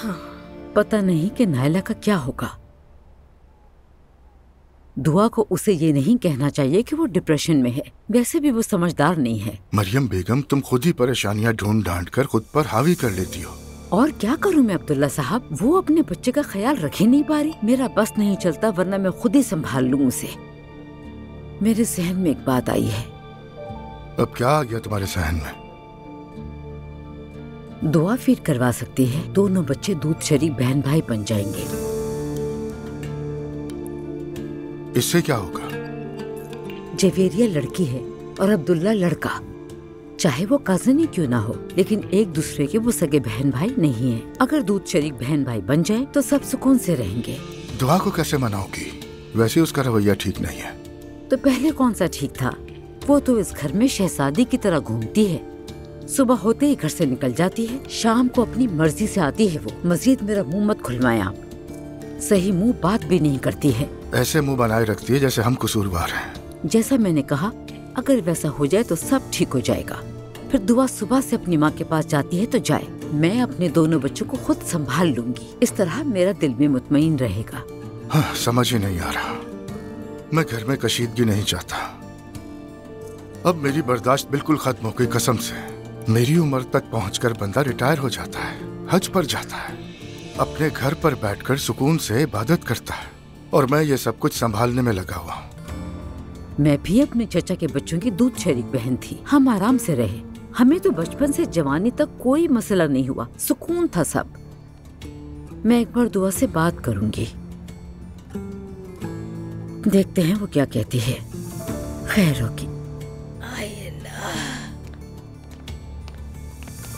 हाँ। पता नहीं कि नायला का क्या होगा। दुआ को उसे ये नहीं कहना चाहिए कि वो डिप्रेशन में है। वैसे भी वो समझदार नहीं है। मरियम बेगम, तुम खुद ही परेशानियां ढूंढ ढांड कर खुद पर हावी कर लेती हो। और क्या करूं मैं अब्दुल्ला साहब, वो अपने बच्चे का ख्याल रख ही नहीं पा रही। मेरा बस नहीं चलता, वरना मैं खुद ही संभाल लूं उसे। मेरे जहन में एक बात आई है। अब क्या आ गया तुम्हारे जहन में? दुआ फीड करवा सकती है, दोनों बच्चे दूध शरीक बहन भाई बन जाएंगे। इससे क्या होगा? जवेरिया लड़की है और अब्दुल्ला लड़का। चाहे वो कजिन ही क्यों ना हो, लेकिन एक दूसरे के वो सगे बहन भाई नहीं है। अगर दूध शरीक बहन भाई बन जाए तो सब सुकून से रहेंगे। दुआ को कैसे मनाओगी? वैसे उसका रवैया ठीक नहीं है। तो पहले कौन सा ठीक था? वो तो इस घर में शहजादी की तरह घूमती है। सुबह होते ही घर से निकल जाती है, शाम को अपनी मर्जी से आती है। वो मजीद मेरा मुंह मत खुलवाएं आप। सही मुंह बात भी नहीं करती है। ऐसे मुंह बनाए रखती है जैसे हम कसूरवार हैं। जैसा मैंने कहा, अगर वैसा हो जाए तो सब ठीक हो जाएगा। फिर दुआ सुबह से अपनी माँ के पास जाती है तो जाए। मैं अपने दोनों बच्चों को खुद संभाल लूंगी। इस तरह मेरा दिल भी मुतमईन रहेगा। हाँ, समझ ही नहीं आ रहा। मैं घर में कशीदगी नहीं चाहता। अब मेरी बर्दाश्त बिल्कुल खत्म हो गई कसम से। मेरी उम्र तक पहुंचकर बंदा रिटायर हो जाता है, हज पर जाता है, अपने घर पर बैठकर सुकून से इबादत करता है, और मैं ये सब कुछ संभालने में लगा हुआ हूँ। मैं भी अपने चचा के बच्चों की दूध शरीक बहन थी। हम आराम से रहे। हमें तो बचपन से जवानी तक कोई मसला नहीं हुआ, सुकून था सब। मैं एक बार दुआ से बात करूंगी, देखते हैं वो क्या कहती है। खैर होगी।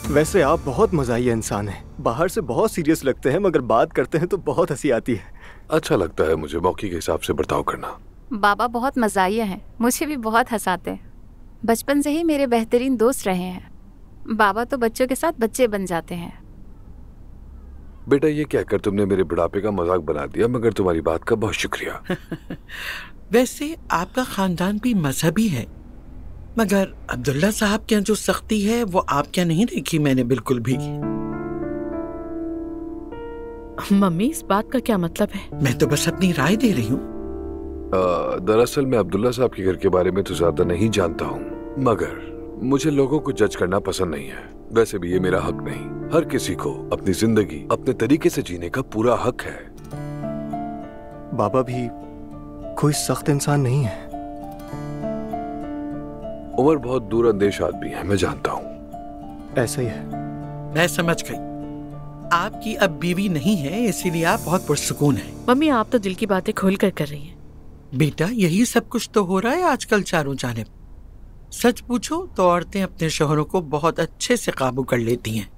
वैसे आप बहुत मज़ाहिया इंसान हैं। बाहर से बहुत सीरियस लगते हैं, मगर बात करते हैं तो बहुत हंसी आती है। अच्छा लगता है मुझे मौके के हिसाब से बर्ताव करना। बाबा बहुत मज़ाहिया हैं, मुझे भी बहुत हंसाते हैं। बचपन से ही मेरे बेहतरीन दोस्त रहे हैं। बाबा तो बच्चों के साथ बच्चे बन जाते हैं। बेटा, ये कहकर तुमने मेरे बुढ़ापे का मजाक बना दिया, मगर तुम्हारी बात का बहुत शुक्रिया। वैसे आपका खानदान भी मजहबी है, मगर अब्दुल्ला साहब के यहाँ जो सख्ती है वो आप क्या नहीं देखी मैंने बिल्कुल भी। मम्मी, इस बात का क्या मतलब है? मैं तो बस अपनी राय दे रही हूँ। दरअसल मैं अब्दुल्ला साहब के घर के बारे में तो ज्यादा नहीं जानता हूँ, मगर मुझे लोगों को जज करना पसंद नहीं है। वैसे भी ये मेरा हक नहीं। हर किसी को अपनी जिंदगी अपने तरीके से जीने का पूरा हक है। बाबा भी कोई सख्त इंसान नहीं है। उमर बहुत दूर अंदेश आदमी है, मैं जानता हूँ। ऐसा ही है। मैं समझ गई। आपकी अब बीवी नहीं है, इसीलिए आप बहुत पुरसुकून हैं। मम्मी, आप तो दिल की बातें खोल कर रही हैं। बेटा, यही सब कुछ तो हो रहा है आजकल चारों जानिब। सच पूछो तो औरतें अपने शोहरों को बहुत अच्छे से काबू कर लेती हैं।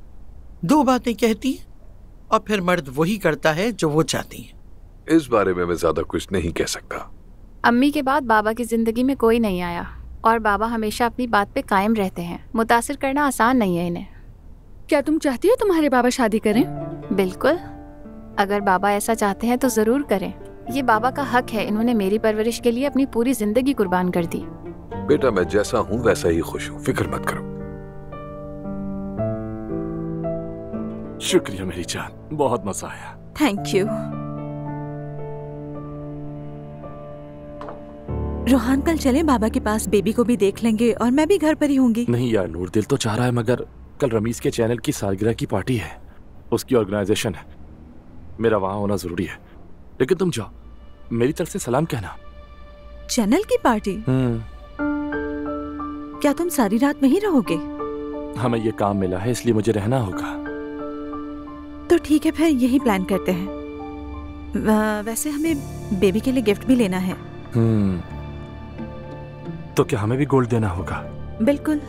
दो बातें कहती हैं और फिर मर्द वही करता है जो वो चाहती हैं। इस बारे में मैं ज्यादा कुछ नहीं कह सकता। अम्मी के बाद बाबा की जिंदगी में कोई नहीं आया, और बाबा हमेशा अपनी बात पे कायम रहते हैं। मुतासिर करना आसान नहीं है इन्हें। क्या तुम चाहती हो तुम्हारे बाबा शादी करें? बिल्कुल, अगर बाबा ऐसा चाहते हैं तो जरूर करें। ये बाबा का हक है। इन्होंने मेरी परवरिश के लिए अपनी पूरी जिंदगी कुर्बान कर दी। बेटा, मैं जैसा हूँ वैसा ही खुश हूँ, फिक्र मत करो। शुक्रिया मेरी जान, बहुत मजा आया। Thank you. रोहान, कल चले बाबा के पास, बेबी को भी देख लेंगे और मैं भी घर पर ही होंगी। नहीं यार नूर, दिल तो चाह रहा है, मगर कल रमीज के चैनल की सालगिरह की पार्टी है, उसकी ऑर्गेनाइजेशन है, मेरा वहां होना जरूरी है। लेकिन तुम जाओ, मेरी तरफ से सलाम कहना। चैनल की पार्टी? क्या तुम सारी रात वहीं रहोगे? हमें ये काम मिला है, इसलिए मुझे रहना होगा। तो ठीक है, फिर यही प्लान करते हैं। वैसे हमें बेबी के लिए गिफ्ट भी लेना है। तो क्या हमें भी गोल्ड देना होगा? बिल्कुल।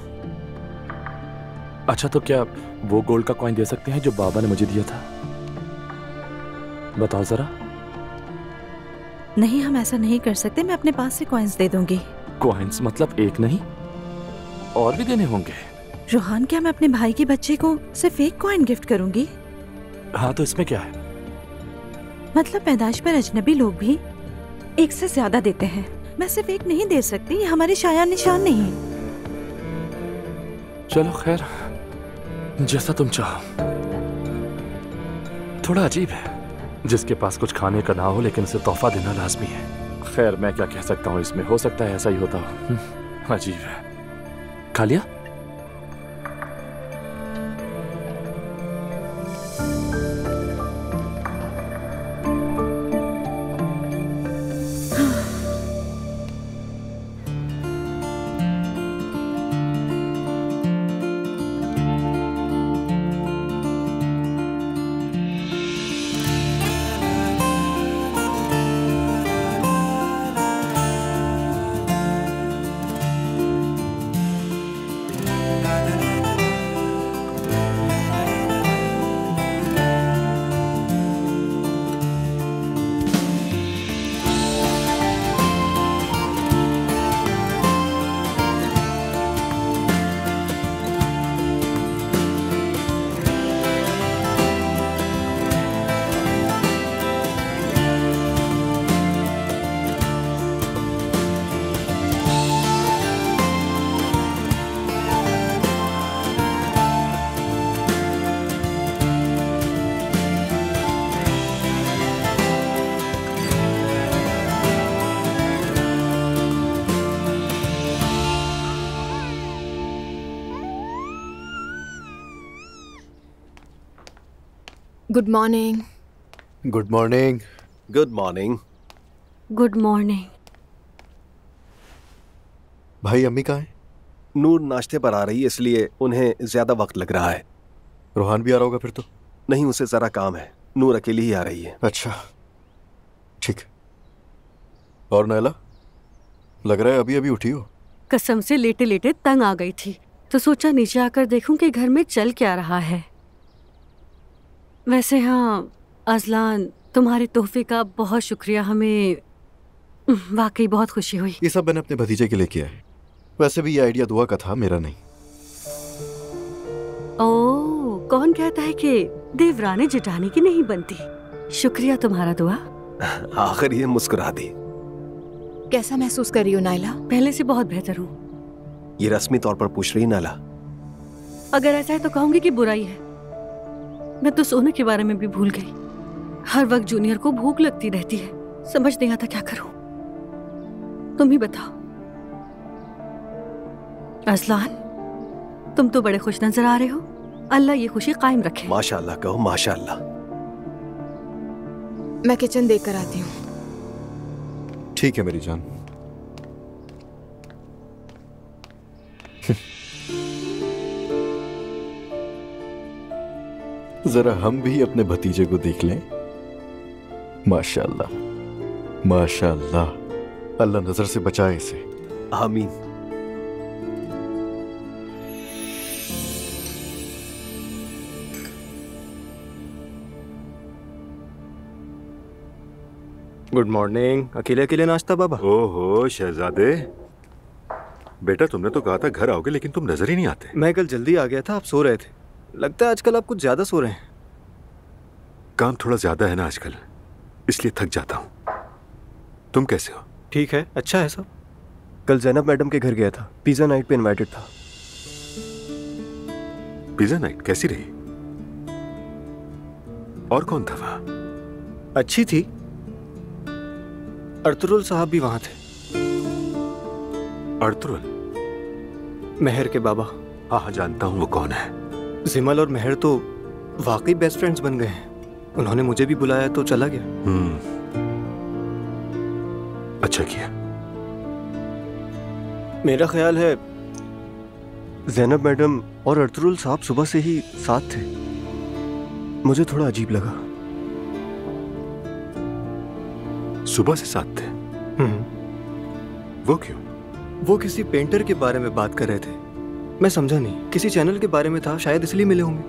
अच्छा, तो क्या वो गोल्ड का कॉइन दे सकते हैं जो बाबा ने मुझे दिया था? बताओ जरा। नहीं, हम ऐसा नहीं कर सकते। मैं अपने पास से कॉइन्स दे दूंगी। कॉइन्स मतलब एक नहीं, और भी देने होंगे? रोहान, क्या मैं अपने भाई के बच्चे को सिर्फ एक कॉइन गिफ्ट करूंगी? हाँ, तो इसमें क्या है? मतलब पैदाइश पर अजनबी लोग भी एक से ज्यादा देते हैं। मैं सिर्फ एक नहीं दे सकती, ये हमारे शाया निशान नहीं है। चलो खैर, जैसा तुम चाहो। थोड़ा अजीब है, जिसके पास कुछ खाने का ना हो लेकिन उसे तोहफा देना लाजमी है। खैर मैं क्या कह सकता हूँ इसमें, हो सकता है ऐसा ही होता हो। अजीब है। खा लिया? Good morning. Good morning. Good morning. Good morning. भाई अम्मी कहाँ है? नूर नाश्ते पर आ रही है, इसलिए उन्हें ज्यादा वक्त लग रहा है। रोहान भी आ रहा होगा फिर तो? नहीं, उसे जरा काम है। नूर अकेली ही आ रही है। अच्छा ठीक। और नैला, लग रहा है अभी अभी उठी हो। कसम से लेटे लेटे तंग आ गई थी, तो सोचा नीचे आकर देखूं कि घर में चल क्या रहा है। वैसे हाँ अजलान, तुम्हारे तोहफे का बहुत शुक्रिया, हमें वाकई बहुत खुशी हुई। ये सब मैंने अपने भतीजे के लिए किया है। वैसे भी ये आइडिया दुआ का था, मेरा नहीं। ओह, कौन कहता है कि देवरानी जिटानी की नहीं बनती। शुक्रिया तुम्हारा दुआ। आखिर ये मुस्कुरा दी। कैसा महसूस कर रही हो नाइला? पहले से बहुत बेहतर हूँ। ये रस्मी तौर पर पूछ रही नाला? अगर ऐसा है तो कहूंगी कि बुराई है। मैं तो सोने के बारे में भी भूल गई। हर वक्त जूनियर को भूख लगती रहती है, समझ नहीं आता क्या करूं। तुम ही बताओ। अजलान, तुम तो बड़े खुश नजर आ रहे हो। अल्लाह ये खुशी कायम रखे। माशाअल्लाह कहो, माशाअल्लाह। मैं किचन देख कर आती हूँ। ठीक है मेरी जान। जरा हम भी अपने भतीजे को देख लें। माशाअल्लाह माशाअल्लाह, अल्लाह नजर से बचाए इसे। आमीन। Good morning. अकेले अकेले नाश्ता बाबा? ओहो शहजादे, बेटा तुमने तो कहा था घर आओगे, लेकिन तुम नजर ही नहीं आते। मैं कल जल्दी आ गया था, आप सो रहे थे। लगता है आजकल आप कुछ ज्यादा सो रहे हैं। काम थोड़ा ज्यादा है ना आजकल, इसलिए थक जाता हूँ। तुम कैसे हो? ठीक है, अच्छा है सब। कल जैनब मैडम के घर गया था, पिज्जा नाइट पे इनवाइटेड था। पिज्जा नाइट कैसी रही? और कौन था वहां? अच्छी थी। अर्तुरुल साहब भी वहां थे। अर्तुरुल? मेहर के बाबा। हाँ हाँ जानता हूँ, वो कौन है? जिमल और मेहर तो वाकई बेस्ट फ्रेंड्स बन गए हैं। उन्होंने मुझे भी बुलाया तो चला गया। अच्छा किया। मेरा ख्याल है जैनब मैडम और अर्तुरुल साहब सुबह से ही साथ थे। मुझे थोड़ा अजीब लगा। सुबह से साथ थे? वो क्यों? वो किसी पेंटर के बारे में बात कर रहे थे। मैं समझा नहीं, किसी चैनल के बारे में था, शायद इसलिए मिले होंगे।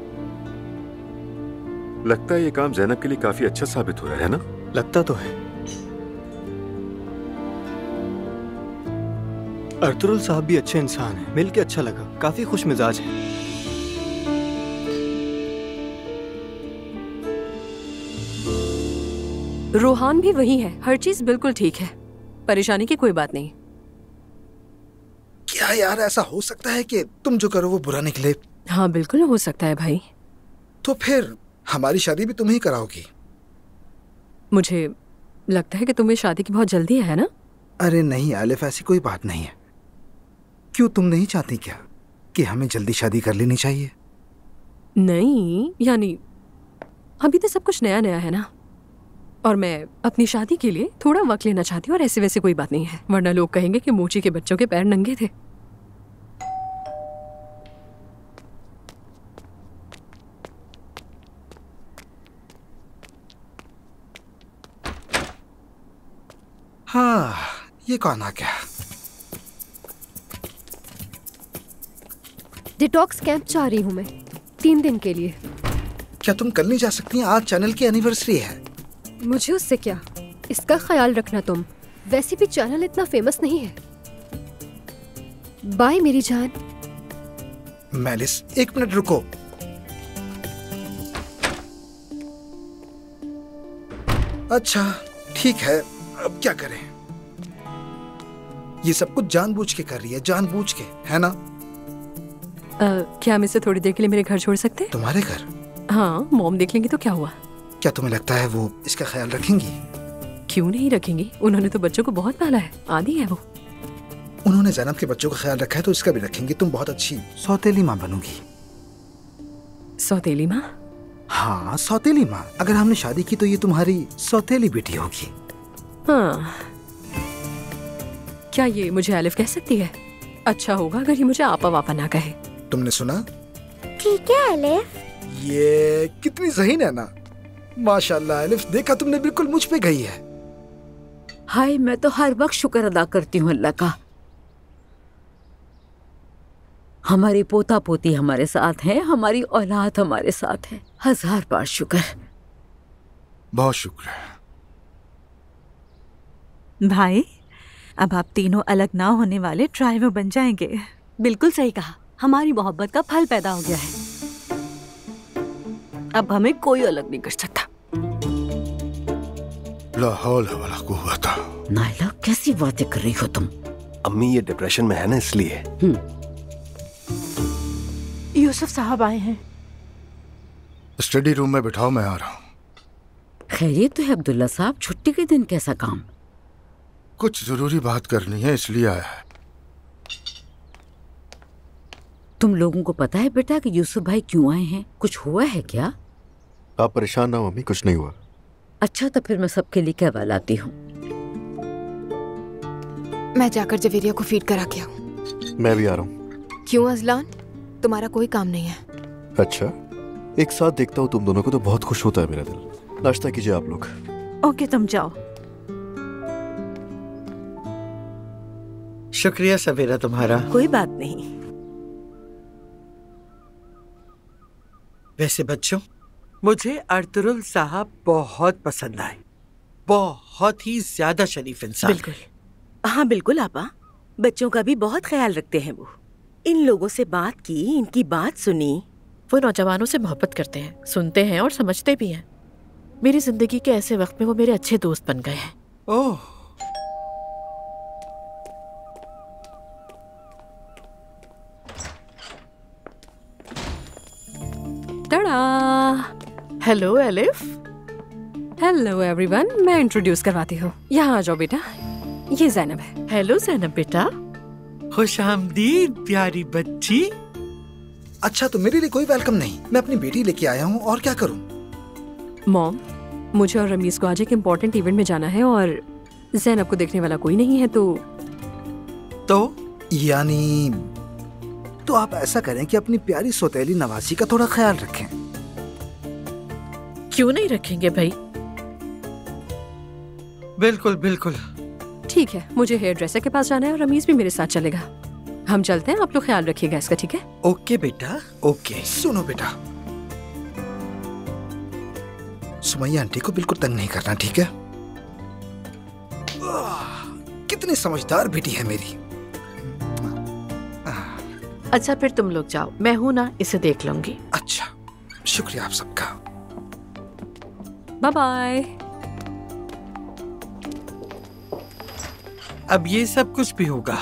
लगता है ये काम ज़ैनब के लिए काफी अच्छा साबित हो रहा है ना? लगता तो है। अर्तुरुल साहब भी अच्छे इंसान हैं, मिल के अच्छा लगा, काफी खुश मिजाज हैं। रोहान भी वही है, हर चीज बिल्कुल ठीक है, परेशानी की कोई बात नहीं। क्या यार, ऐसा हो सकता है कि तुम जो करो वो बुरा निकले? हाँ बिल्कुल हो सकता है भाई। तो फिर हमारी शादी भी तुम ही कराओगी। मुझे लगता है कि तुम्हें शादी की बहुत जल्दी है ना? अरे नहीं आलिफ, ऐसी कोई बात नहीं है। क्यों, तुम नहीं चाहती क्या कि हमें जल्दी शादी कर लेनी चाहिए? नहीं, यानी अभी तो सब कुछ नया नया है ना, और मैं अपनी शादी के लिए थोड़ा वक्त लेना चाहती हूँ। और ऐसे वैसे कोई बात नहीं है, वरना लोग कहेंगे कि मोची के बच्चों के पैर नंगे थे। हाँ, ये कौन आ गया? डिटॉक्स कैंप चाह रही हूँ मैं 3 दिन के लिए। क्या तुम कल नहीं जा सकती? आज चैनल की एनिवर्सरी है। मुझे उससे क्या, इसका ख्याल रखना तुम। वैसे भी चैनल इतना फेमस नहीं है। बाय मेरी जान। मेलिस, 1 मिनट रुको। अच्छा ठीक है, अब क्या करें? ये सब कुछ जानबूझ के कर रही है, जानबूझ के, है ना? क्या हम इसे थोड़ी देर के लिए मेरे घर छोड़ सकते हैं? तुम्हारे घर? हाँ, मॉम देख लेंगी तो क्या हुआ? क्या तुम्हें लगता है वो इसका ख्याल रखेंगी? क्यों नहीं रखेंगी? उन्होंने तो बच्चों को बहुत पाला है, आदी है वो। उन्होंने ज़ैनब के बच्चों का ख्याल रखा है तो इसका भी रखेंगी। तुम बहुत अच्छी सौतेली माँ बनोगी। सौतेली माँ? हाँ, सौतेली माँ। अगर हमने शादी की तो ये तुम्हारी सौतेली बेटी होगी। हाँ, क्या ये मुझे आलिफ कह सकती है? अच्छा होगा अगर ये मुझे आपा वापा ना कहे। तुमने सुना? ठीक है आलिफ। ये कितनी ज़हीन है ना। माशाल्लाह आलिफ, देखा तुमने, बिल्कुल मुझ पे गई है। हाय, मैं तो हर वक्त शुक्र अदा करती हूँ अल्लाह का। हमारी पोता पोती हमारे साथ हैं, हमारी औलाद हमारे साथ है। 1000 बार शुक्र। बहुत शुक्र है भाई। अब आप तीनों अलग ना होने वाले ड्राइवर बन जाएंगे। बिल्कुल सही कहा, हमारी मोहब्बत का फल पैदा हो गया है। अब हमें कोई अलग नहीं कर सकता। ला हौला वला कुव्वता। नाइला, कैसी बातें कर रही हो तुम? अम्मी ये डिप्रेशन में है ना, इसलिए। यूसुफ साहब आए हैं। स्टडी रूम में बिठाओ, मैं आ रहा हूँ। खैरियत तो है अब्दुल्ला साहब? छुट्टी के दिन कैसा काम? कुछ जरूरी बात करनी है इसलिए आया है। तुम लोगों को पता है बेटा कि यूसुफ भाई क्यों आए हैं? कुछ हुआ है क्या? आप परेशान ना हो अम्मी, कुछ नहीं हुआ। अच्छा, तो फिर मैं सबके लिए कहवा लाती हूँ। मैं जाकर जवेरिया को फीड करा के आऊँ। मैं भी आ रहा हूँ। क्यों अजलान, तुम्हारा कोई काम नहीं है? अच्छा, एक साथ देखता हूँ तुम दोनों को तो बहुत खुश होता है मेरा दिल। नाश्ता कीजिए आप लोग। ओके, तुम जाओ। शुक्रिया सवेरा तुम्हारा। कोई बात नहीं। वैसे बच्चों, मुझे अर्तुरुल साहब बहुत पसंद आए। बहुत ही ज्यादा शरीफ इंसान। बिल्कुल, हाँ बिल्कुल आपा। बच्चों का भी बहुत ख्याल रखते हैं वो। इन लोगों से बात की, इनकी बात सुनी। वो नौजवानों से मोहब्बत करते हैं, सुनते हैं और समझते भी हैं। मेरी जिंदगी के ऐसे वक्त में वो मेरे अच्छे दोस्त बन गए हैं। Oh, tada! Hello Elif. Hello everyone, मैं इंट्रोड्यूस करवाती हूँ। यहाँ आ जाओ बेटा, ये ज़ैनब है। हेलो ज़ैनब बेटा। खुश आमदीद प्यारी बच्ची। अच्छा, तो मेरे लिए कोई वेलकम नहीं? मैं अपनी बेटी लेके आया हूँ, और क्या करूँ? मॉम, मुझे और रमीज को आज एक इम्पोर्टेंट इवेंट में जाना है और ज़ैनब को देखने वाला कोई नहीं है, तो यानी तो आप ऐसा करें कि अपनी प्यारी सौतेली नवासी का थोड़ा ख्याल रखें। क्यों नहीं रखेंगे भाई? बिल्कुल बिल्कुल। ठीक है, मुझे हेयर ड्रेसर के पास जाना है और रमीज भी मेरे साथ चलेगा। हम चलते हैं, आप लोग ख्याल रखिएगा इसका, ठीक है? ओके बेटा, ओके। सुनो बेटा, सुमैया आंटी को बिल्कुल तंग नहीं करना, ठीक है? कितनी समझदार बेटी है मेरी। अच्छा, फिर तुम लोग जाओ, मैं हूं ना, इसे देख लूंगी। अच्छा, शुक्रिया आप सबका। Bye bye. अब ये सब कुछ भी होगा।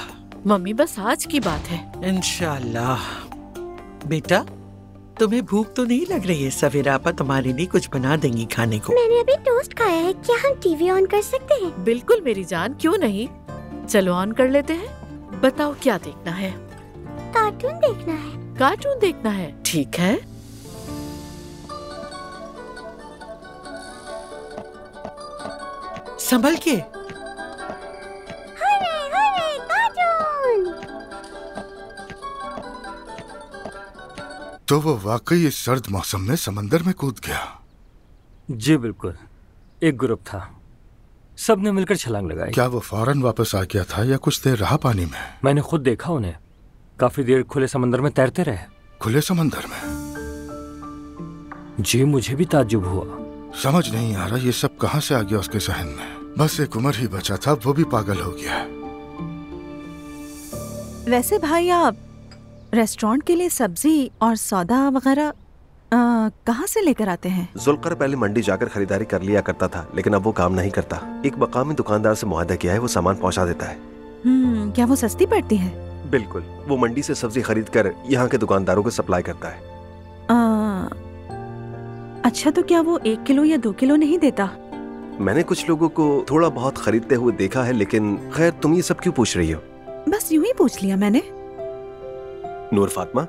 मम्मी, बस आज की बात है। इंशाल्लाह। बेटा, तुम्हें भूख तो नहीं लग रही है? सवेरा आपा तुम्हारे लिए कुछ बना देंगी खाने को। मैंने अभी टोस्ट खाया है, क्या हम टीवी ऑन कर सकते हैं? बिल्कुल मेरी जान, क्यों नहीं। चलो ऑन कर लेते हैं। बताओ क्या देखना है? कार्टून देखना है। कार्टून देखना है, ठीक है। संभल के। हरे हरे कार्टून। तो वो वाकई इस सर्द मौसम में समंदर में कूद गया? जी बिल्कुल, एक ग्रुप था, सबने मिलकर छलांग लगाई। क्या वो फौरन वापस आ गया था या कुछ देर रहा पानी में? मैंने खुद देखा उन्हें, काफी देर खुले समंदर में तैरते रहे। खुले समंदर में? जी मुझे भी ताज्जुब हुआ। समझ नहीं आ रहा ये सब कहां से आ गया उसके जहन में। बस एक उमर ही बचा था, वो भी पागल हो गया। वैसे भाई आप रेस्टोरेंट के लिए सब्जी और सौदा वगैरह कहाँ से लेकर आते हैं? जुल्कर पहले मंडी जाकर खरीदारी कर लिया करता था, लेकिन अब वो काम नहीं करता। एक मकामी दुकानदार से मुआहदा किया है, वो सामान पहुँचा देता है। क्या वो सस्ती पड़ती है? बिल्कुल, वो मंडी से सब्जी खरीद कर यहाँ के दुकानदारों को सप्लाई करता है। अच्छा, तो क्या वो 1 किलो या 2 किलो नहीं देता? मैंने कुछ लोगों को थोड़ा बहुत खरीदते हुए देखा है, लेकिन खैर तुम ये सब क्यों पूछ रही हो? बस यूं ही पूछ लिया मैंने। नूर फातिमा,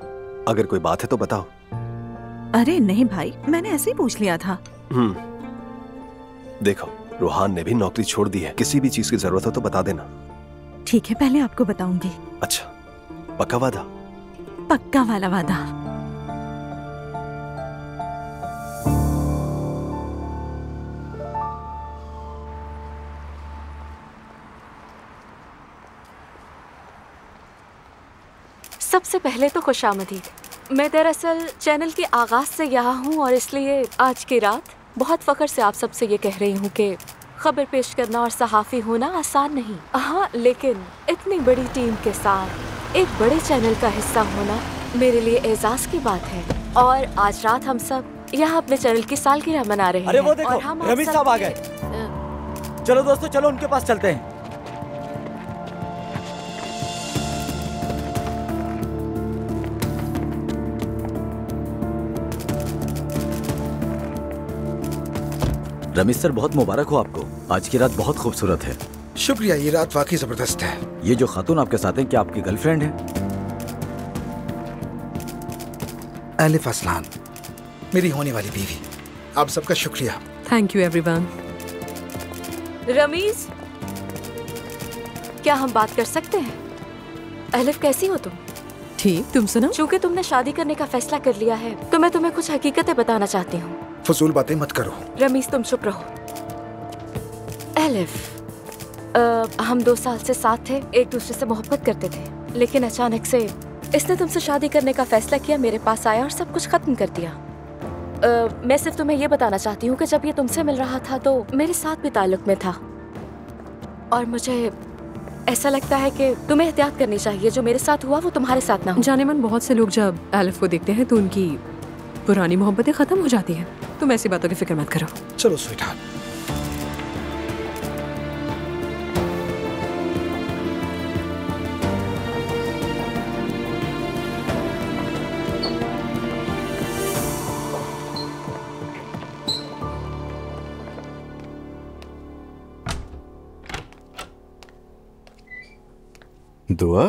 अगर कोई बात है तो बताओ। अरे नहीं भाई, मैंने ऐसे ही पूछ लिया था। देखो, रूहान ने भी नौकरी छोड़ दी है, किसी भी चीज की जरूरत हो तो बता देना। ठीक है, पहले आपको बताऊंगी। अच्छा, पक्का वादा? पक्का वाला वादा। सबसे पहले तो खुशामदीद। मैं दरअसल चैनल के आगाज से यहाँ हूँ और इसलिए आज की रात बहुत फख्र से आप सबसे ये कह रही हूँ कि खबर पेश करना और सहाफ़ी होना आसान नहीं। हाँ, लेकिन इतनी बड़ी टीम के साथ एक बड़े चैनल का हिस्सा होना मेरे लिए एजाज की बात है। और आज रात हम सब यहाँ अपने चैनल की सालगिरह मना रहे हैं। अरे वो देखो, और हम रमीज साहब आ गए। चलो दोस्तों, चलो उनके पास चलते हैं। रमीज सर, बहुत मुबारक हो आपको। आज की रात बहुत खूबसूरत है। शुक्रिया, ये रात वाकई जबरदस्त है। ये जो खातून आपके साथ है, क्या आपकी गर्लफ्रेंड है? एलिफ असलान, मेरी होने वाली बीवी। आप सबका शुक्रिया। Thank you everyone. रमीज, क्या हम बात कर सकते हैं? एलिफ, कैसी हो तुम? ठीक, तुम सुनो। चूंकि तुमने शादी करने का फैसला कर लिया है तो मैं तुम्हें कुछ हकीकतें बताना चाहती हूँ। फजूल बातें मत करो। रमीज, तुम चुप रहो। एलिफ, हम 2 साल से साथ थे, एक दूसरे से मोहब्बत करते थे, लेकिन अचानक से इसने तुमसे शादी करने का फैसला किया, मेरे पास आया और सब कुछ खत्म कर दिया। मैं सिर्फ तुम्हें ये बताना चाहती हूँ कि जब ये तुमसे मिल रहा था तो मेरे साथ भी ताल्लुक में था, और मुझे ऐसा लगता है कि तुम्हें एहतियात करनी चाहिए। जो मेरे साथ हुआ वो तुम्हारे साथ ना हो। जाने मन, बहुत से लोग जब एलिफ को देखते हैं तो उनकी पुरानी मोहब्बतें खत्म हो जाती हैं। तुम ऐसी बातों की फिक्र मत करो। चलो स्वीटहार्ट। दुआ,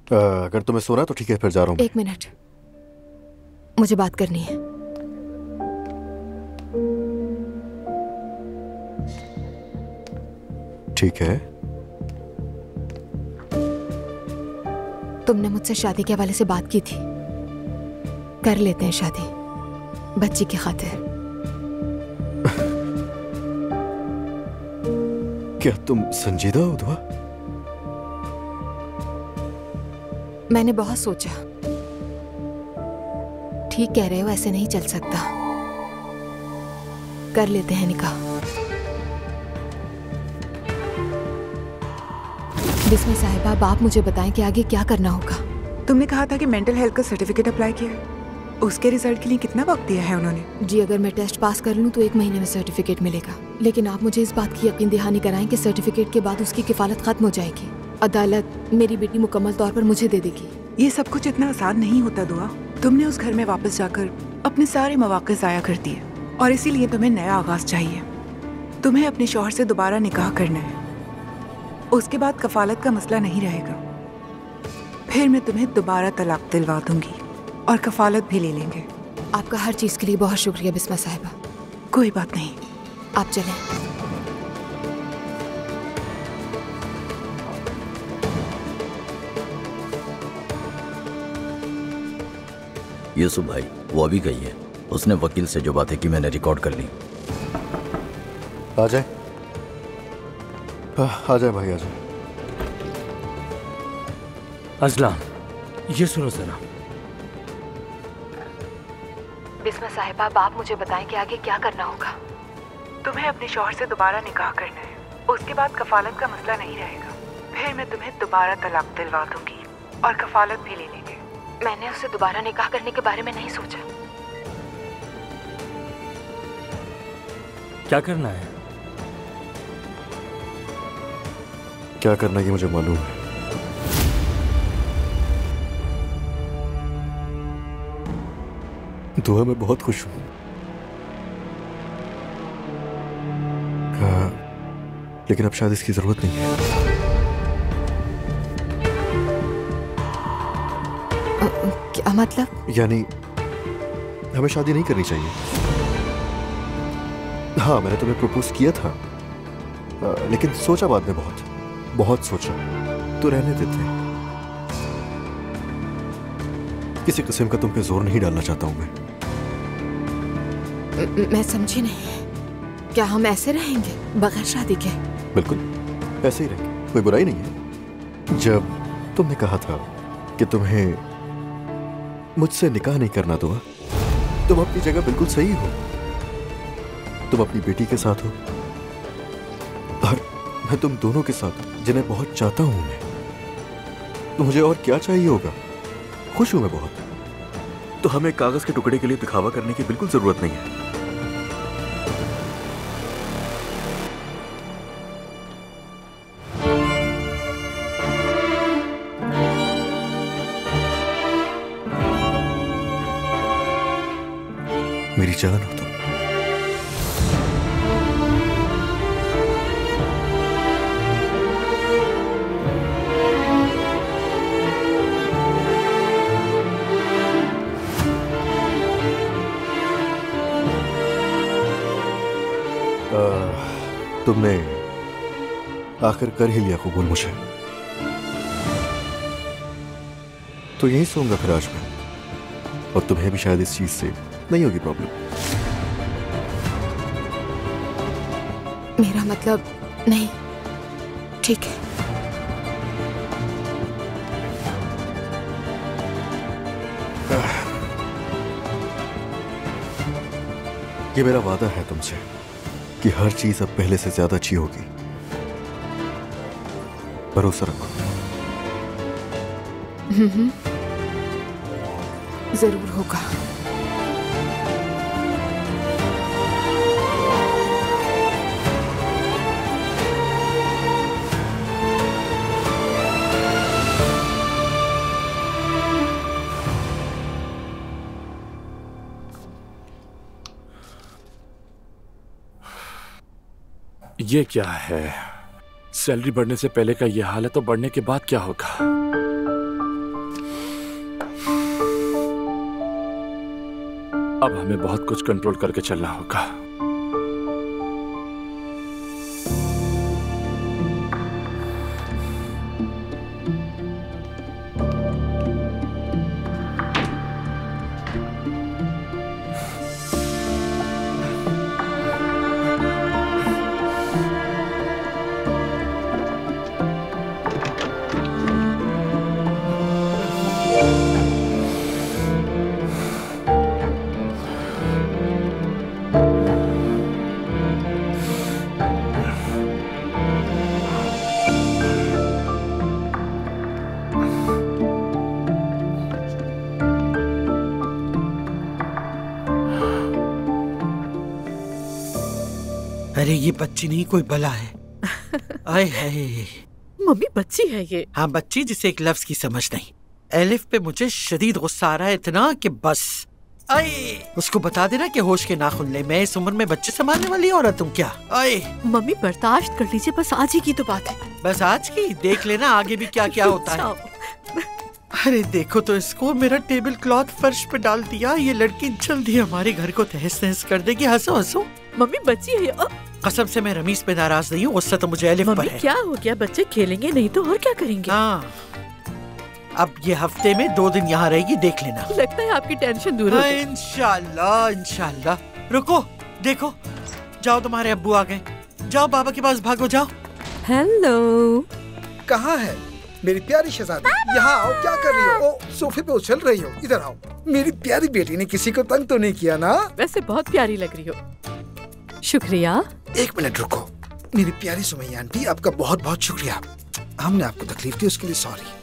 अगर तुम्हें सोना तो ठीक है, फिर जा रहा हूँ। 1 मिनट, मुझे बात करनी है। ठीक है। तुमने मुझसे शादी के हवाले से बात की थी। कर लेते हैं शादी, बच्ची की खातिर। क्या तुम संजीदा हो दुआ? मैंने बहुत सोचा। ठीक कह रहे हो, ऐसे नहीं चल सकता। कर लेते हैं निकाह। बिस्मी साहिबा, अब आप मुझे बताएं कि आगे क्या करना होगा। तुमने कहा था कि मेंटल हेल्थ का सर्टिफिकेट अप्लाई किया है, उसके रिजल्ट के लिए कितना वक्त दिया है उन्होंने? जी, अगर मैं टेस्ट पास कर लूं तो 1 महीने में सर्टिफिकेट मिलेगा, लेकिन आप मुझे इस बात की यकीन दहानी कराएं कि सर्टिफिकेट के बाद उसकी किफालत खत्म हो जाएगी। अदालत मेरी बेटी मुकम्मल तौर पर मुझे दे देगी। ये सब कुछ इतना आसान नहीं होता दुआ। तुमने उस घर में वापस जाकर अपने सारे मौके ज़ाया कर दिए और इसीलिए तुम्हें नया आगाज चाहिए। तुम्हें अपने शौहर से दोबारा निकाह करना है, उसके बाद कफालत का मसला नहीं रहेगा। फिर मैं तुम्हें दोबारा तलाक दिलवा दूंगी और कफालत भी ले लेंगे। आपका हर चीज के लिए बहुत शुक्रिया बिस्मा साहिबा। कोई बात नहीं, आप चलें। यूसुफ भाई वो अभी गई है, उसने वकील से जो बातें की मैंने रिकॉर्ड कर ली। आ जाए, आ जाए भाई, आ जाए। अजलान, ये सुनो जरा। बिस्मा साहिबा, अब आप मुझे बताएं कि आगे क्या करना होगा। तुम्हें अपने शौहर से दोबारा निकाह करना है, उसके बाद कफालत का मसला नहीं रहेगा। फिर मैं तुम्हें दोबारा तलाक दिलवा दूंगी और कफालत भी ले लेंगे। मैंने उससे दोबारा निकाह करने के बारे में नहीं सोचा। क्या करना है? क्या करना ये मुझे मालूम है। दुआ मैं बहुत खुश हूं। लेकिन अब शायद इसकी जरूरत नहीं है। क्या मतलब? यानी हमें शादी नहीं करनी चाहिए। हाँ, मैंने तुम्हें प्रपोज किया था, लेकिन सोचा बाद में, बहुत सोचा। तो रहने देते। किसी किस्म का तुम पे जोर नहीं डालना चाहता हूं मैं समझी नहीं। क्या हम ऐसे रहेंगे बगैर शादी के? बिल्कुल ऐसे ही रहेंगे, कोई बुराई नहीं है। जब तुमने कहा था कि तुम्हें मुझसे निकाह नहीं करना दुआ, तुम अपनी जगह बिल्कुल सही हो। तुम अपनी बेटी के साथ हो और मैं तुम दोनों के साथ हूं, जिन्हें बहुत चाहता हूं मैं। तो मुझे और क्या चाहिए होगा? खुश हूं मैं बहुत। तो हमें कागज के टुकड़े के लिए दिखावा करने की बिल्कुल जरूरत नहीं है। मेरी जान हो तुम। तुमने आखिर कर ही लिया कबूल मुझे। तो यही सोऊंगा फिर आज मैं, और तुम्हें भी शायद इस चीज से नहीं होगी प्रॉब्लम। मेरा मतलब नहीं, ठीक है। ये मेरा वादा है तुमसे कि हर चीज अब पहले से ज्यादा अच्छी होगी। भरोसा रखो। जरूर होगा। ये क्या है? सैलरी बढ़ने से पहले का ये हाल है, तो बढ़ने के बाद क्या होगा? अब हमें बहुत कुछ कंट्रोल करके चलना होगा। अरे ये बच्ची नहीं, कोई बला है। आए हाय। मम्मी बच्ची है ये। हाँ बच्ची, जिसे एक लफ्ज की समझ नहीं। एलिफ पे मुझे शदीद गुस्सा आ रहा है, इतना कि बस। आए, उसको बता देना कि होश के नाखून ले। मैं इस उम्र में बच्चे संभालने वाली औरत हूँ क्या? आए मम्मी बर्दाश्त कर लीजिए, बस आज ही की तो बात है। बस आज की, देख लेना आगे भी क्या क्या होता है। अरे देखो तो इसको, मेरा टेबल क्लॉथ फर्श पे डाल दिया। ये लड़की जल्दी हमारे घर को तहस नहस कर देगी। हंसो हंसो। मम्मी बच्ची है। कसम से मैं रमीज पे नाराज नहीं हूँ, गुस्सा तो मुझे एलिफ पर है। क्या हो गया? बच्चे खेलेंगे नहीं तो और क्या करेंगे? हाँ, अब ये हफ्ते में 2 दिन यहाँ रहेगी, देख लेना। लगता है आपकी टेंशन दूर हो गई। इंशाल्लाह इंशाल्लाह। रुको, देखो, जाओ तुम्हारे अब्बू आ गए। जाओ बाबा के पास भागो, जाओ। हेलो, कहाँ है मेरी प्यारी शहजादी? यहाँ आओ, क्या कर रही हो? ओ, सोफे पे उछल रही हो, इधर आओ। मेरी प्यारी बेटी ने किसी को तंग तो नहीं किया ना? वैसे बहुत प्यारी लग रही हो। शुक्रिया। 1 मिनट रुको। मेरी प्यारी सुमैया आंटी, आपका बहुत बहुत शुक्रिया। हमने आपको तकलीफ दी, उसके लिए सॉरी।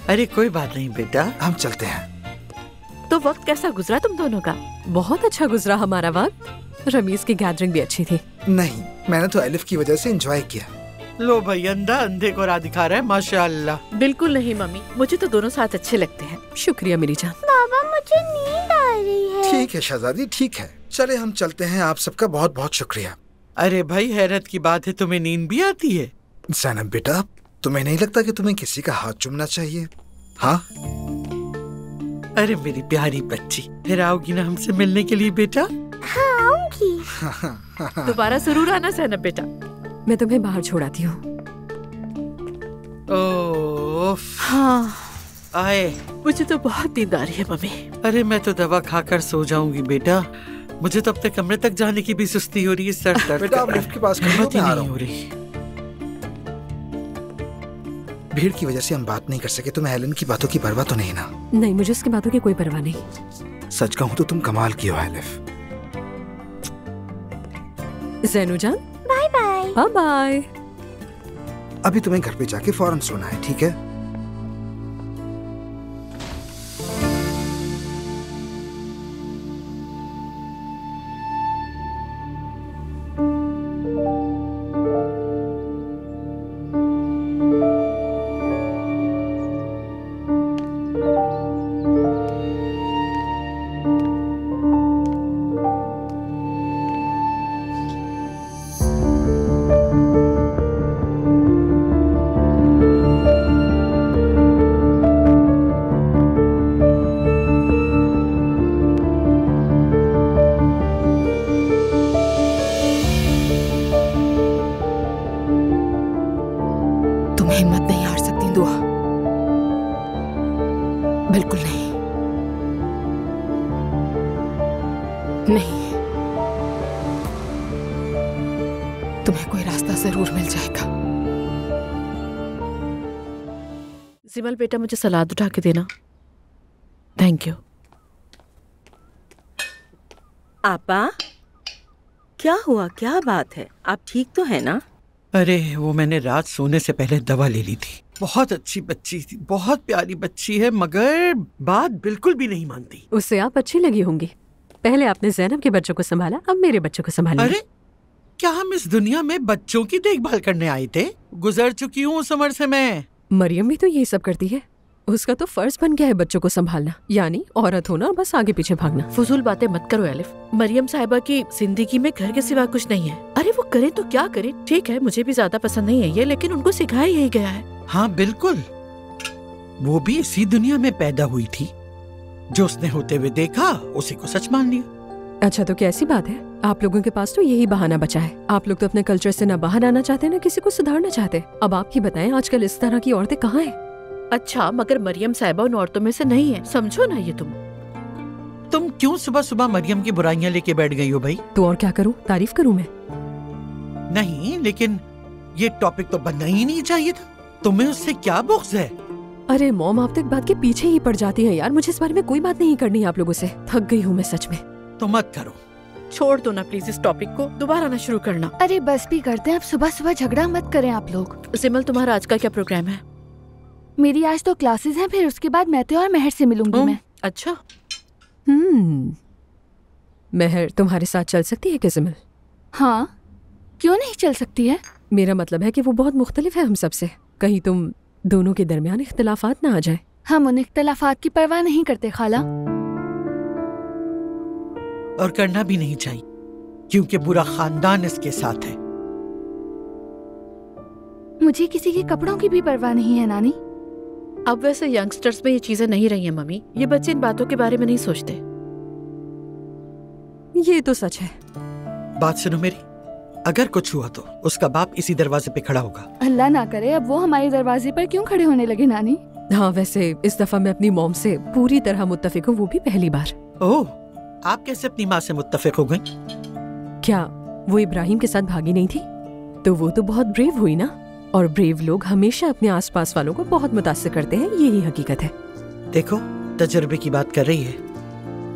अरे कोई बात नहीं बेटा, हम चलते हैं। तो वक्त कैसा गुजरा तुम दोनों का? बहुत अच्छा गुजरा हमारा वक्त। रमीज की गैदरिंग भी अच्छी थी। नहीं, मैंने तो एलिफ की वजह से एंजॉय किया। लो भाई, अंधा अंधे को राह दिखा रहा है, माशाअल्लाह। बिल्कुल नहीं मम्मी, मुझे तो दोनों साथ अच्छे लगते हैं। शुक्रिया मेरी जान। बाबा मुझे नींद आ रही है। ठीक है शहजादी, ठीक है, चले हम चलते हैं। आप सबका बहुत बहुत शुक्रिया। अरे भाई, हैरत की बात है, तुम्हें नींद भी आती है? ज़ैनब बेटा, तुम्हें नहीं लगता कि तुम्हें किसी का हाथ चूमना चाहिए? हाँ? अरे मेरी प्यारी बच्ची, फिर आओगी ना हमसे मिलने के लिए बेटा? हाँ आऊंगी। दोबारा जरूर आना ज़ैनब बेटा। मैं तुम्हें बाहर छोड़ाती हूँ। हाँ आए। मुझे तो बहुत नींद आ रही है मम्मी। अरे मैं तो दवा खाकर सो जाऊंगी बेटा। मुझे तो अपने कमरे तक जाने की भी सुस्ती हो रही है, सर दर्द बेटा आप लिफ्ट के पास हिम्मत ही नहीं हो रही। भीड़ की वजह से हम बात नहीं कर सके। तुम्हें हेलन की बातों की परवाह तो नहीं ना? नहीं, मुझे उसकी बातों की कोई परवाह नहीं। सच कहूँ तो तुम कमाल की हो एलिफ। ज़ैनू जान, बाय बाय। Bye bye. अभी तुम्हें घर पे जाके फौरन सोना है, ठीक है? हिम्मत नहीं हार सकती दुआ, बिल्कुल नहीं। नहीं, तुम्हें कोई रास्ता जरूर मिल जाएगा। जिमल बेटा, मुझे सलाद उठा के देना। Thank you. आपा, क्या हुआ? क्या बात है? आप ठीक तो है ना? अरे वो मैंने रात सोने से पहले दवा ले ली थी। बहुत अच्छी बच्ची थी, बहुत प्यारी बच्ची है, मगर बात बिल्कुल भी नहीं मानती। उससे आप अच्छी लगी होंगी। पहले आपने ज़ैनब के बच्चों को संभाला, अब मेरे बच्चों को संभालिए। अरे क्या हम इस दुनिया में बच्चों की देखभाल करने आए थे? गुजर चुकी हूँ उस उम्र से मैं। मरियम भी तो यही सब करती है। उसका तो फर्ज बन गया है बच्चों को संभालना, यानी औरत होना और बस आगे पीछे भागना। फजूल बातें मत करो एलिफ। मरियम साहिबा की जिंदगी में घर के सिवा कुछ नहीं है। अरे वो करे तो क्या करे, ठीक है मुझे भी ज्यादा पसंद नहीं है ये, लेकिन उनको सिखाया यही गया है। हाँ बिल्कुल, वो भी इसी दुनिया में पैदा हुई थी। जो उसने होते हुए देखा उसी को सच मान लिया। अच्छा तो कैसी बात है, आप लोगों के पास तो यही बहाना बचा है। आप लोग तो अपने कल्चर से न बाहर आना चाहते न किसी को सुधारना चाहते। अब आप ही बताएं, आजकल इस तरह की औरतें कहाँ हैं? अच्छा, मगर मरियम साहिबा उन औरतों में से नहीं है, समझो ना ये तुम क्यों सुबह सुबह मरियम की बुराइयां लेके बैठ गई हो भाई? तो और क्या करूं, तारीफ करूं मैं? नहीं, लेकिन ये टॉपिक तो बनना ही नहीं चाहिए था। तुम्हें उससे क्या बुग़्ज़ है? अरे मॉम, आप तो एक बात के पीछे ही पड़ जाती हैं यार। मुझे इस बारे में कोई बात नहीं करनी है आप लोगों से। थक गई हूँ मैं सच में। तो मत करो, छोड़ दो ना प्लीज इस टॉपिक को, दोबारा ना शुरू करना। अरे बस भी करते हैं, अब सुबह सुबह झगड़ा मत करें आप लोग। जिमल, तुम्हारा आज का क्या प्रोग्राम है? मेरी आज तो क्लासेस हैं, फिर उसके बाद महते और महर से मिलूंगी मैं। अच्छा। महर तुम्हारे साथ चल सकती है क्या जिमल? हाँ, क्यों नहीं चल सकती है? मेरा मतलब है कि वो बहुत मुख्तलिफ है हम सबसे। कहीं तुम दोनों के दरमियान इख्तिलाफात ना आ जाए। हम उन इख्तलाफात की परवाह नहीं करते खाला। और करना भी नहीं चाहिए, क्योंकि पूरा खानदान इसके साथ है। मुझे किसी के कपड़ों की भी परवाह नहीं है नानी। अब वैसे यंगस्टर्स में ये चीजें नहीं रही हैं मम्मी। ये बच्चे इन बातों के बारे में नहीं सोचते। ये तो सच है। बात सुनो मेरी, अगर कुछ हुआ तो उसका बाप इसी दरवाजे पे खड़ा होगा। अल्लाह ना करे अब वो हमारे दरवाजे पर क्यों खड़े होने लगे नानी। हाँ, वैसे इस दफा मैं अपनी मॉम से पूरी तरह मुत्तफिक हूँ, वो भी पहली बार। ओह, आप कैसे अपनी माँ से मुत्तफिक हो गई? क्या वो इब्राहिम के साथ भागी नहीं थी? तो वो तो बहुत ब्रेव हुई ना। और ब्रेव लोग हमेशा अपने आसपास वालों को बहुत मुतासिर करते हैं, यही हकीकत है। देखो, तजुर्बे की बात कर रही है,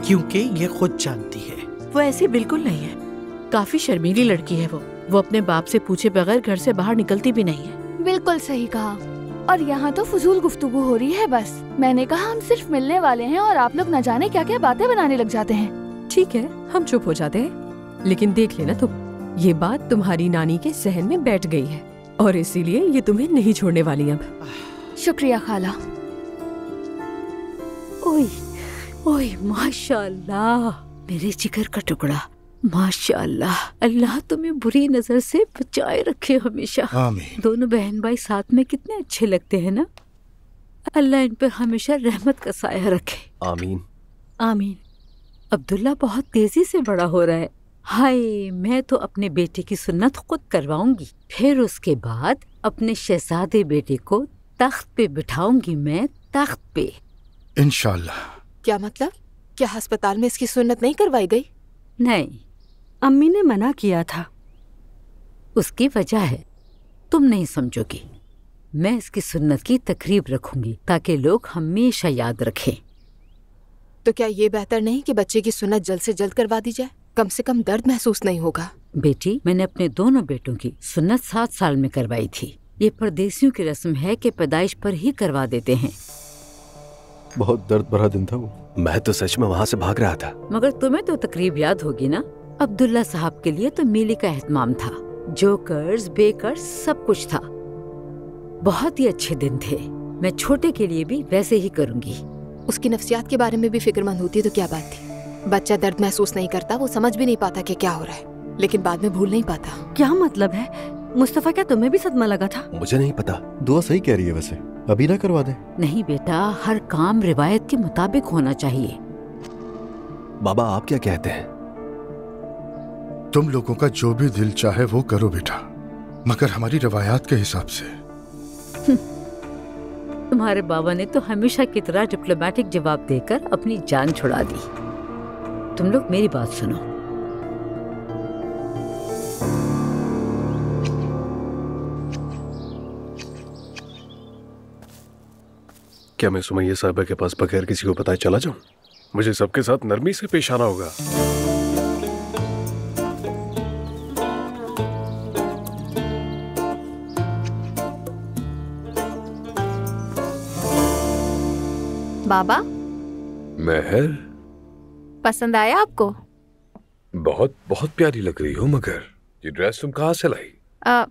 क्योंकि ये खुद जानती है। वो ऐसी बिल्कुल नहीं है, काफी शर्मीली लड़की है वो अपने बाप से पूछे बगैर घर से बाहर निकलती भी नहीं है। बिल्कुल सही कहा। और यहाँ तो फजूल गुफ्तगू हो रही है बस। मैंने कहा हम सिर्फ मिलने वाले हैं और आप लोग न जाने क्या क्या बातें बनाने लग जाते हैं। ठीक है, हम चुप हो जाते हैं, लेकिन देख लेना तुम, ये बात तुम्हारी नानी के सहन में बैठ गई है और इसीलिए ये तुम्हें नहीं छोड़ने वाली अब। शुक्रिया खाला। ओए ओए, माशाअल्लाह, मेरे जिगर का टुकड़ा, माशाअल्लाह। अल्लाह तुम्हें बुरी नजर से बचाए रखे हमेशा। आमीन। दोनों बहन भाई साथ में कितने अच्छे लगते हैं ना। अल्लाह इन पर हमेशा रहमत का साया रखे। आमीन आमीन। अब्दुल्ला बहुत तेजी से बड़ा हो रहा है। हाय, मैं तो अपने बेटे की सुन्नत खुद करवाऊंगी, फिर उसके बाद अपने शहजादे बेटे को तख्त पे बिठाऊंगी। मैं तख्त पे, इंशाल्लाह। क्या मतलब? क्या अस्पताल में इसकी सुन्नत नहीं करवाई गई? नहीं, अम्मी ने मना किया था। उसकी वजह है, तुम नहीं समझोगी। मैं इसकी सुन्नत की तकरीब रखूंगी ताकि लोग हमेशा याद रखें। तो क्या ये बेहतर नहीं कि बच्चे की सुन्नत जल्द से जल्द करवा दी जाए? कम से कम दर्द महसूस नहीं होगा। बेटी, मैंने अपने दोनों बेटों की सुन्नत 7 साल में करवाई थी। ये परदेसियों की रस्म है कि पैदाइश पर ही करवा देते हैं। बहुत दर्द भरा दिन था वो। मैं तो सच में वहाँ से भाग रहा था। मगर तुम्हें तो तकरीब याद होगी ना। अब्दुल्ला साहब के लिए तो मीली का एहतमाम था, जोकर्स बेकर्स सब कुछ था। बहुत ही अच्छे दिन थे। मैं छोटे के लिए भी वैसे ही करूंगी। उसकी नफ्सियात के बारे में भी फिक्रमंद होती तो क्या बात थी। बच्चा दर्द महसूस नहीं करता, वो समझ भी नहीं पाता कि क्या हो रहा है, लेकिन बाद में भूल नहीं पाता। क्या मतलब है मुस्तफा? क्या तुम्हें भी सदमा लगा था? मुझे नहीं पता। दुआ सही कह रही है, वैसे अभी ना करवा दे। नहीं बेटा, हर काम रिवायत के मुताबिक होना चाहिए। बाबा आप क्या कहते हैं? तुम लोगों का जो भी दिल चाहे वो करो बेटा, मगर हमारी रवायात के हिसाब से। तुम्हारे बाबा ने तो हमेशा की तरह डिप्लोमेटिक जवाब देकर अपनी जान छुड़ा दी। तुम लोग मेरी बात सुनो। क्या मैं सुमैया साहबा के पास बगैर किसी को पता चला जाऊं? मुझे सबके साथ नरमी से पेश आना होगा। बाबा, महर, पसंद आया आपको? बहुत बहुत प्यारी लग रही हो, मगर ये ड्रेस तुम कहाँ से लाई?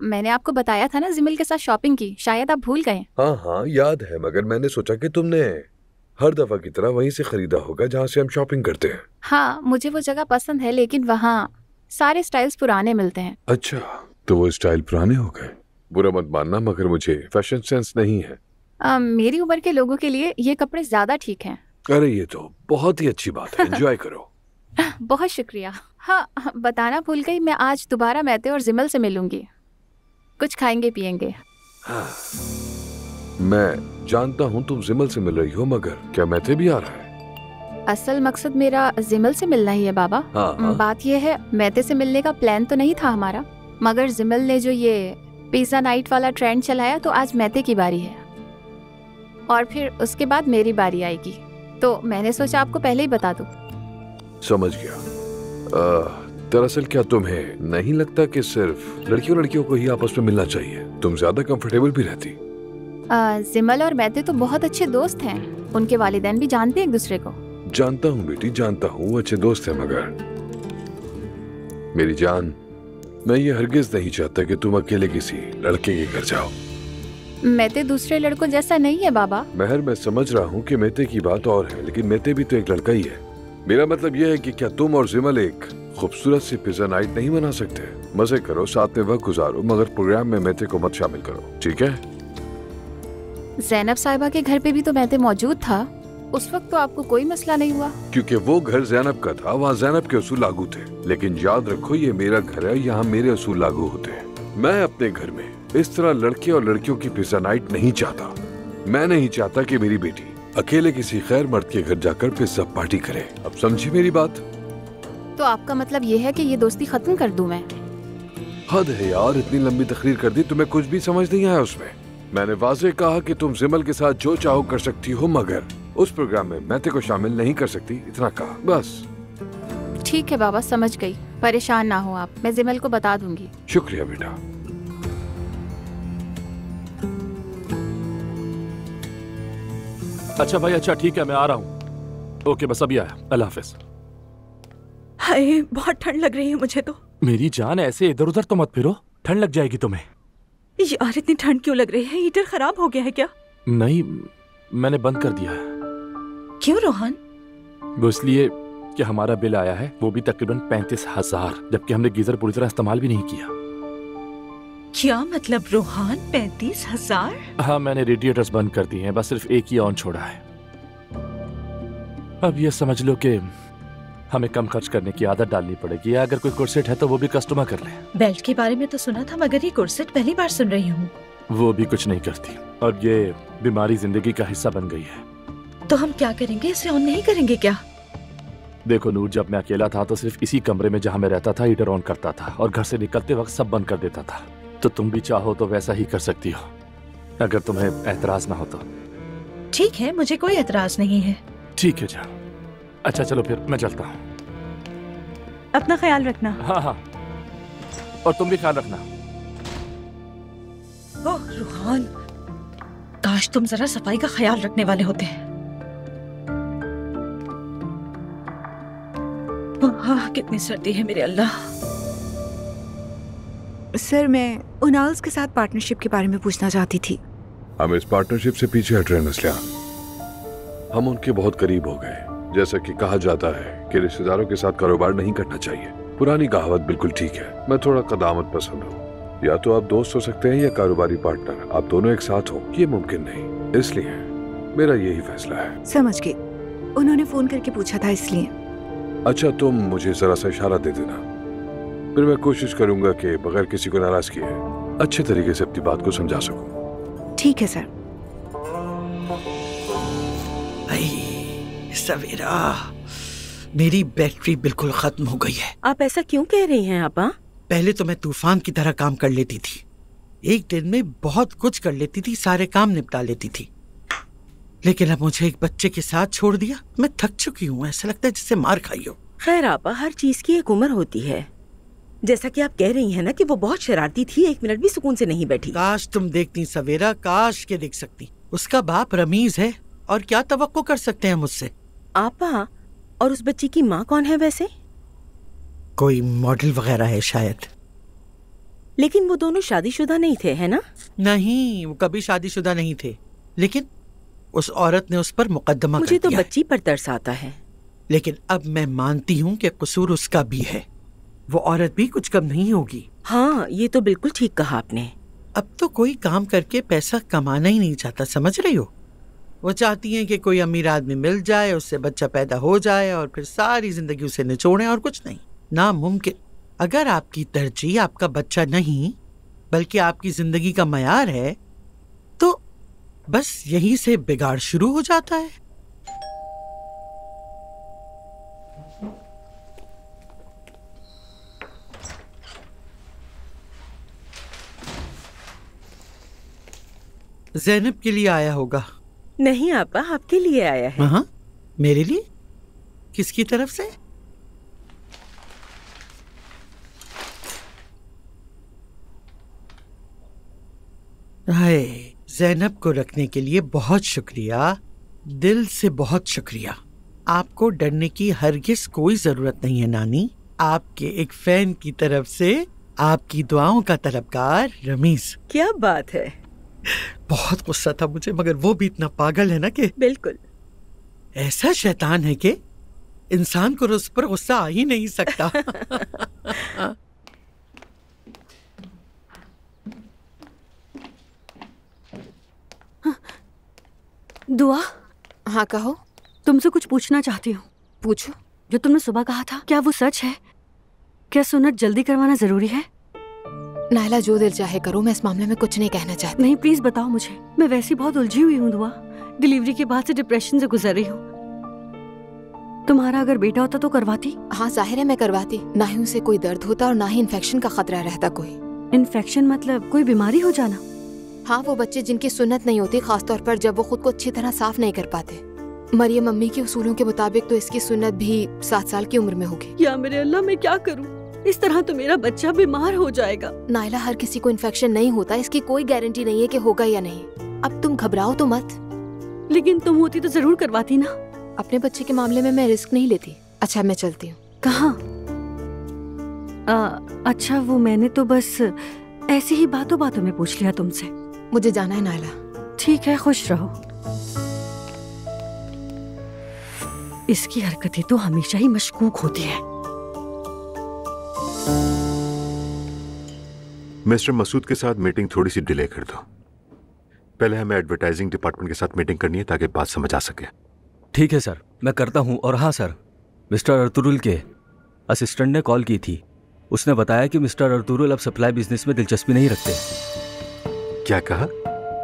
मैंने आपको बताया था ना जिमिल के साथ शॉपिंग की, शायद आप भूल गए। हाँ हाँ याद है, मगर मैंने सोचा कि तुमने हर दफा की तरह वहीं से खरीदा होगा जहाँ से हम शॉपिंग करते हैं। हाँ, मुझे वो जगह पसंद है, लेकिन वहाँ सारे स्टाइल्स पुराने मिलते हैं। अच्छा, तो वो स्टाइल पुराने हो गए। बुरा मत मानना, मगर मुझे फैशन सेंस नहीं है। मेरी उम्र के लोगों के लिए ये कपड़े ज्यादा ठीक हैं। अरे ये तो बहुत ही अच्छी बात है, एंजॉय करो। बहुत शुक्रिया। हाँ, बताना भूल गई, मैं आज दोबारा मैते और जिमल से मिलूंगी। कुछ खाएंगे पिएंगे। हाँ, मैं जानता हूँ तुम जिमल से मिल रही हो, मगर क्या मैते भी आ रहा है? असल मकसद मेरा जिमल से मिलना ही है बाबा। हाँ। बात यह है, मैते से मिलने का प्लान तो नहीं था हमारा, मगर जिमल ने जो ये पिज्जा नाइट वाला ट्रेंड चलाया, तो आज मैते की बारी है और फिर उसके बाद मेरी बारी आएगी, तो मैंने सोचा आपको पहले ही बता दूं। समझ गया। दरअसल क्या तुम्हें नहीं लगता कि सिर्फ लड़कियों को ही आपस में मिलना चाहिए? तुम ज्यादा कंफर्टेबल भी रहती। जिमल और मैते तो बहुत अच्छे दोस्त हैं, उनके वालिदैन भी जानते हैं एक दूसरे को। जानता हूँ बेटी, जानता हूँ वो अच्छे दोस्त हैं, मगर मेरी जान, मैं ये हरगिज नहीं चाहता कि तुम अकेले किसी लड़के के घर जाओ। मेते दूसरे लड़कों जैसा नहीं है बाबा। महर, मैं समझ रहा हूँ कि मेते की बात और है, लेकिन मेते भी तो एक लड़का ही है। मेरा मतलब यह है कि क्या तुम और जिमल एक खूबसूरत सी पिज्जा नाइट नहीं बना सकते? मजे करो, साथ में वक्त गुजारो, मगर प्रोग्राम में मेते को मत शामिल करो, ठीक है? ज़ैनब साहिबा के घर पे भी तो मेते मौजूद था, उस वक्त तो आपको कोई मसला नहीं हुआ। क्योंकि वो घर ज़ैनब का था, वहाँ ज़ैनब के उसूल लागू थे। लेकिन याद रखो, ये मेरा घर है, यहाँ मेरे उसूल लागू होते हैं। मैं अपने घर में इस तरह लड़के और लड़कियों की पिज्जा नाइट नहीं चाहता। मैं नहीं चाहता कि मेरी बेटी अकेले किसी खैर मर्द के घर जाकर पिज्जा पार्टी करे। अब समझी मेरी बात? तो आपका मतलब ये है कि ये दोस्ती खत्म कर दूं मैं? हद है यार, इतनी लंबी तकरीर कर दी, तुम्हें कुछ भी समझ नहीं आया उसमें। मैंने वाज़ेह कहा कि तुम जिमल के साथ जो चाहो कर सकती हो, मगर उस प्रोग्राम में मेते को शामिल नहीं कर सकती, इतना कहा बस। ठीक है बाबा, समझ गई, परेशान ना हो आप, मैं जिमल को बता दूंगी। शुक्रिया बेटा। अच्छा भाई, अच्छा ठीक है, मैं आ रहा हूँ। ओके, बस अभी आया, अल्लाह हाफिज। हाय, बहुत ठंड लग रही है मुझे तो। मेरी जान, ऐसे इधर उधर तो मत फिरो, ठंड लग जाएगी तुम्हें। यार इतनी ठंड क्यों लग रही है? हीटर खराब हो गया है क्या? नहीं, मैंने बंद कर दिया है। क्यों रोहन? वो इसलिए कि हमारा बिल आया है, वो भी तकरीबन 35,000, जबकि हमने गीजर पूरी तरह इस्तेमाल भी नहीं किया। क्या मतलब रोहन, 35,000? हाँ, मैंने रेडिएटर्स बंद कर दिए हैं, बस सिर्फ एक ही ऑन छोड़ा है। अब ये समझ लो कि हमें कम खर्च करने की आदत डालनी पड़ेगी। अगर कोई कुर्सेट है तो वो भी कस्टमर कर ले। बेल्ट के बारे में तो सुना था, मगर ये कुर्सेट पहली बार सुन रही हूँ। वो भी कुछ नहीं करती, और ये बीमारी जिंदगी का हिस्सा बन गई है। तो हम क्या करेंगे? इसे ऑन नहीं करेंगे क्या? देखो नूर, जब मैं अकेला था तो सिर्फ इसी कमरे में जहाँ मैं रहता था हीटर ऑन करता था, और घर से निकलते वक्त सब बंद कर देता था। तो तुम भी चाहो तो वैसा ही कर सकती हो, अगर तुम्हें एतराज ना हो तो। ठीक है, मुझे कोई एतराज नहीं है। ठीक है, जा। अच्छा चलो फिर मैं चलता हूँ। अपना ख्याल रखना। हाँ हाँ, और तुम भी ख्याल रखना। ओह रोहन, काश तुम जरा सफाई का ख्याल रखने वाले होते हैं। हाँ, कितनी सर्दी है मेरे अल्लाह। सर, मैं उनाल्स के साथ पार्टनरशिप के बारे में पूछना चाहती थी। हम इस पार्टनरशिप से पीछे हट रहे हैं नस्लियान। हम उनके बहुत करीब हो गए। जैसा कि कहा जाता है कि रिश्तेदारों के साथ कारोबार नहीं करना चाहिए। पुरानी कहावत बिल्कुल ठीक है। मैं थोड़ा कदामत पसंद हूँ। या तो आप दोस्त हो सकते हैं या कारोबारी पार्टनर, आप दोनों एक साथ हो ये मुमकिन नहीं। इसलिए मेरा यही फैसला है। समझ गई, उन्होंने फोन करके पूछा था इसलिए। अच्छा, तुम मुझे जरा सा इशारा दे देना, फिर मैं कोशिश करूंगा कि बगैर किसी को नाराज किए अच्छे तरीके से अपनी बात को समझा सकूं। ठीक है सर। सवेरा, मेरी बैटरी बिल्कुल खत्म हो गई है। आप ऐसा क्यों कह रही हैं आपा? पहले तो मैं तूफान की तरह काम कर लेती थी, एक दिन में बहुत कुछ कर लेती थी, सारे काम निपटा लेती थी। लेकिन अब मुझे एक बच्चे के साथ छोड़ दिया। मैं थक चुकी हूँ, ऐसा लगता है जैसे मार खाई हो। खैर आपा, हर चीज की एक उम्र होती है। जैसा कि आप कह रही हैं ना कि वो बहुत शरारती थी, एक मिनट भी सुकून से नहीं बैठी। काश तुम देखती सवेरा, काश के देख सकती। उसका बाप रमीज है, और क्या तवक्को कर सकते हैं मुझसे। आपा, और उस बच्ची की माँ कौन है वैसे? कोई मॉडल वगैरह है शायद। लेकिन वो दोनों शादीशुदा नहीं थे, है ना? नहीं, वो कभी शादीशुदा नहीं थे, लेकिन उस औरत ने उस पर मुकदमा मुझे कर दिया। तो बच्ची पर तरस आता है। लेकिन अब मैं मानती हूँ कि कसूर उसका भी है। वो औरत भी कुछ कम नहीं होगी। हाँ, ये तो बिल्कुल ठीक कहा आपने। अब तो कोई काम करके पैसा कमाना ही नहीं चाहता, समझ रही हो? वो चाहती हैं कि कोई अमीर आदमी मिल जाए, उससे बच्चा पैदा हो जाए और फिर सारी जिंदगी उसे निचोड़े, और कुछ नहीं। नामुमकिन। अगर आपकी तरजीह आपका बच्चा नहीं बल्कि आपकी जिंदगी का मयार है, तो बस यहीं से बिगाड़ शुरू हो जाता है। ज़ैनब के लिए आया होगा। नहीं आपा, आपके लिए आया है। हाँ, मेरे लिए? किसकी तरफ से? हाय, ज़ैनब को रखने के लिए बहुत शुक्रिया, दिल से बहुत शुक्रिया। आपको डरने की हरगिज कोई जरूरत नहीं है नानी। आपके एक फैन की तरफ से आपकी दुआओं का तलबगार रमीज। क्या बात है। बहुत गुस्सा था मुझे, मगर वो भी इतना पागल है ना कि बिल्कुल ऐसा शैतान है कि इंसान को उस पर गुस्सा आ ही नहीं सकता। दुआ। हाँ कहो। तुमसे कुछ पूछना चाहती हूँ। पूछो। जो तुमने सुबह कहा था, क्या वो सच है? क्या सुन्नत जल्दी करवाना जरूरी है? नायला, जो दिल चाहे करो, मैं इस मामले में कुछ नहीं कहना चाहती। नहीं, प्लीज बताओ मुझे। मैं वैसी बहुत उलझी हुई हूँ दुआ। डिलीवरी के बाद से डिप्रेशन से गुजर रही हूँ। तुम्हारा अगर बेटा होता तो करवाती? हाँ जाहिर है मैं करवाती। ना ही उसे कोई दर्द होता और ना ही इन्फेक्शन का खतरा रहता कोई। इन्फेक्शन मतलब कोई बीमारी हो जाना? हाँ, वो बच्चे जिनकी सुन्नत नहीं होती, खासतौर पर जब वो खुद को अच्छी तरह साफ नहीं कर पाते। मरियम अम्मी के उसूलों के मुताबिक तो इसकी सुन्नत भी 7 साल की उम्र में होगी। या मेरे अल्लाह, मैं क्या करूँ? इस तरह तो मेरा बच्चा बीमार हो जाएगा। नायला, हर किसी को इन्फेक्शन नहीं होता, इसकी कोई गारंटी नहीं है कि होगा या नहीं। अब तुम घबराओ तो मत। लेकिन तुम होती तो जरूर करवाती ना। अपने बच्चे के मामले में मैं रिस्क नहीं लेती। अच्छा, मैं चलती हूँ। कहाँ? अच्छा, वो मैंने तो बस ऐसे ही बातों बातों में पूछ लिया तुमसे। मुझे जाना है नायला। ठीक है, खुश रहो। इसकी हरकतें तो हमेशा ही मशकूक होती है। मिस्टर मसूद के साथ मीटिंग थोड़ी सी डिले कर दो। पहले हमें एडवर्टाइजिंग डिपार्टमेंट के साथ मीटिंग करनी है ताकि बात समझ आ सके। ठीक है सर, मैं करता हूँ। और हाँ सर, मिस्टर अर्तुरुल के असिस्टेंट ने कॉल की थी। उसने बताया कि मिस्टर अर्तुरुल अब सप्लाई बिजनेस में दिलचस्पी नहीं रखते। क्या कहा?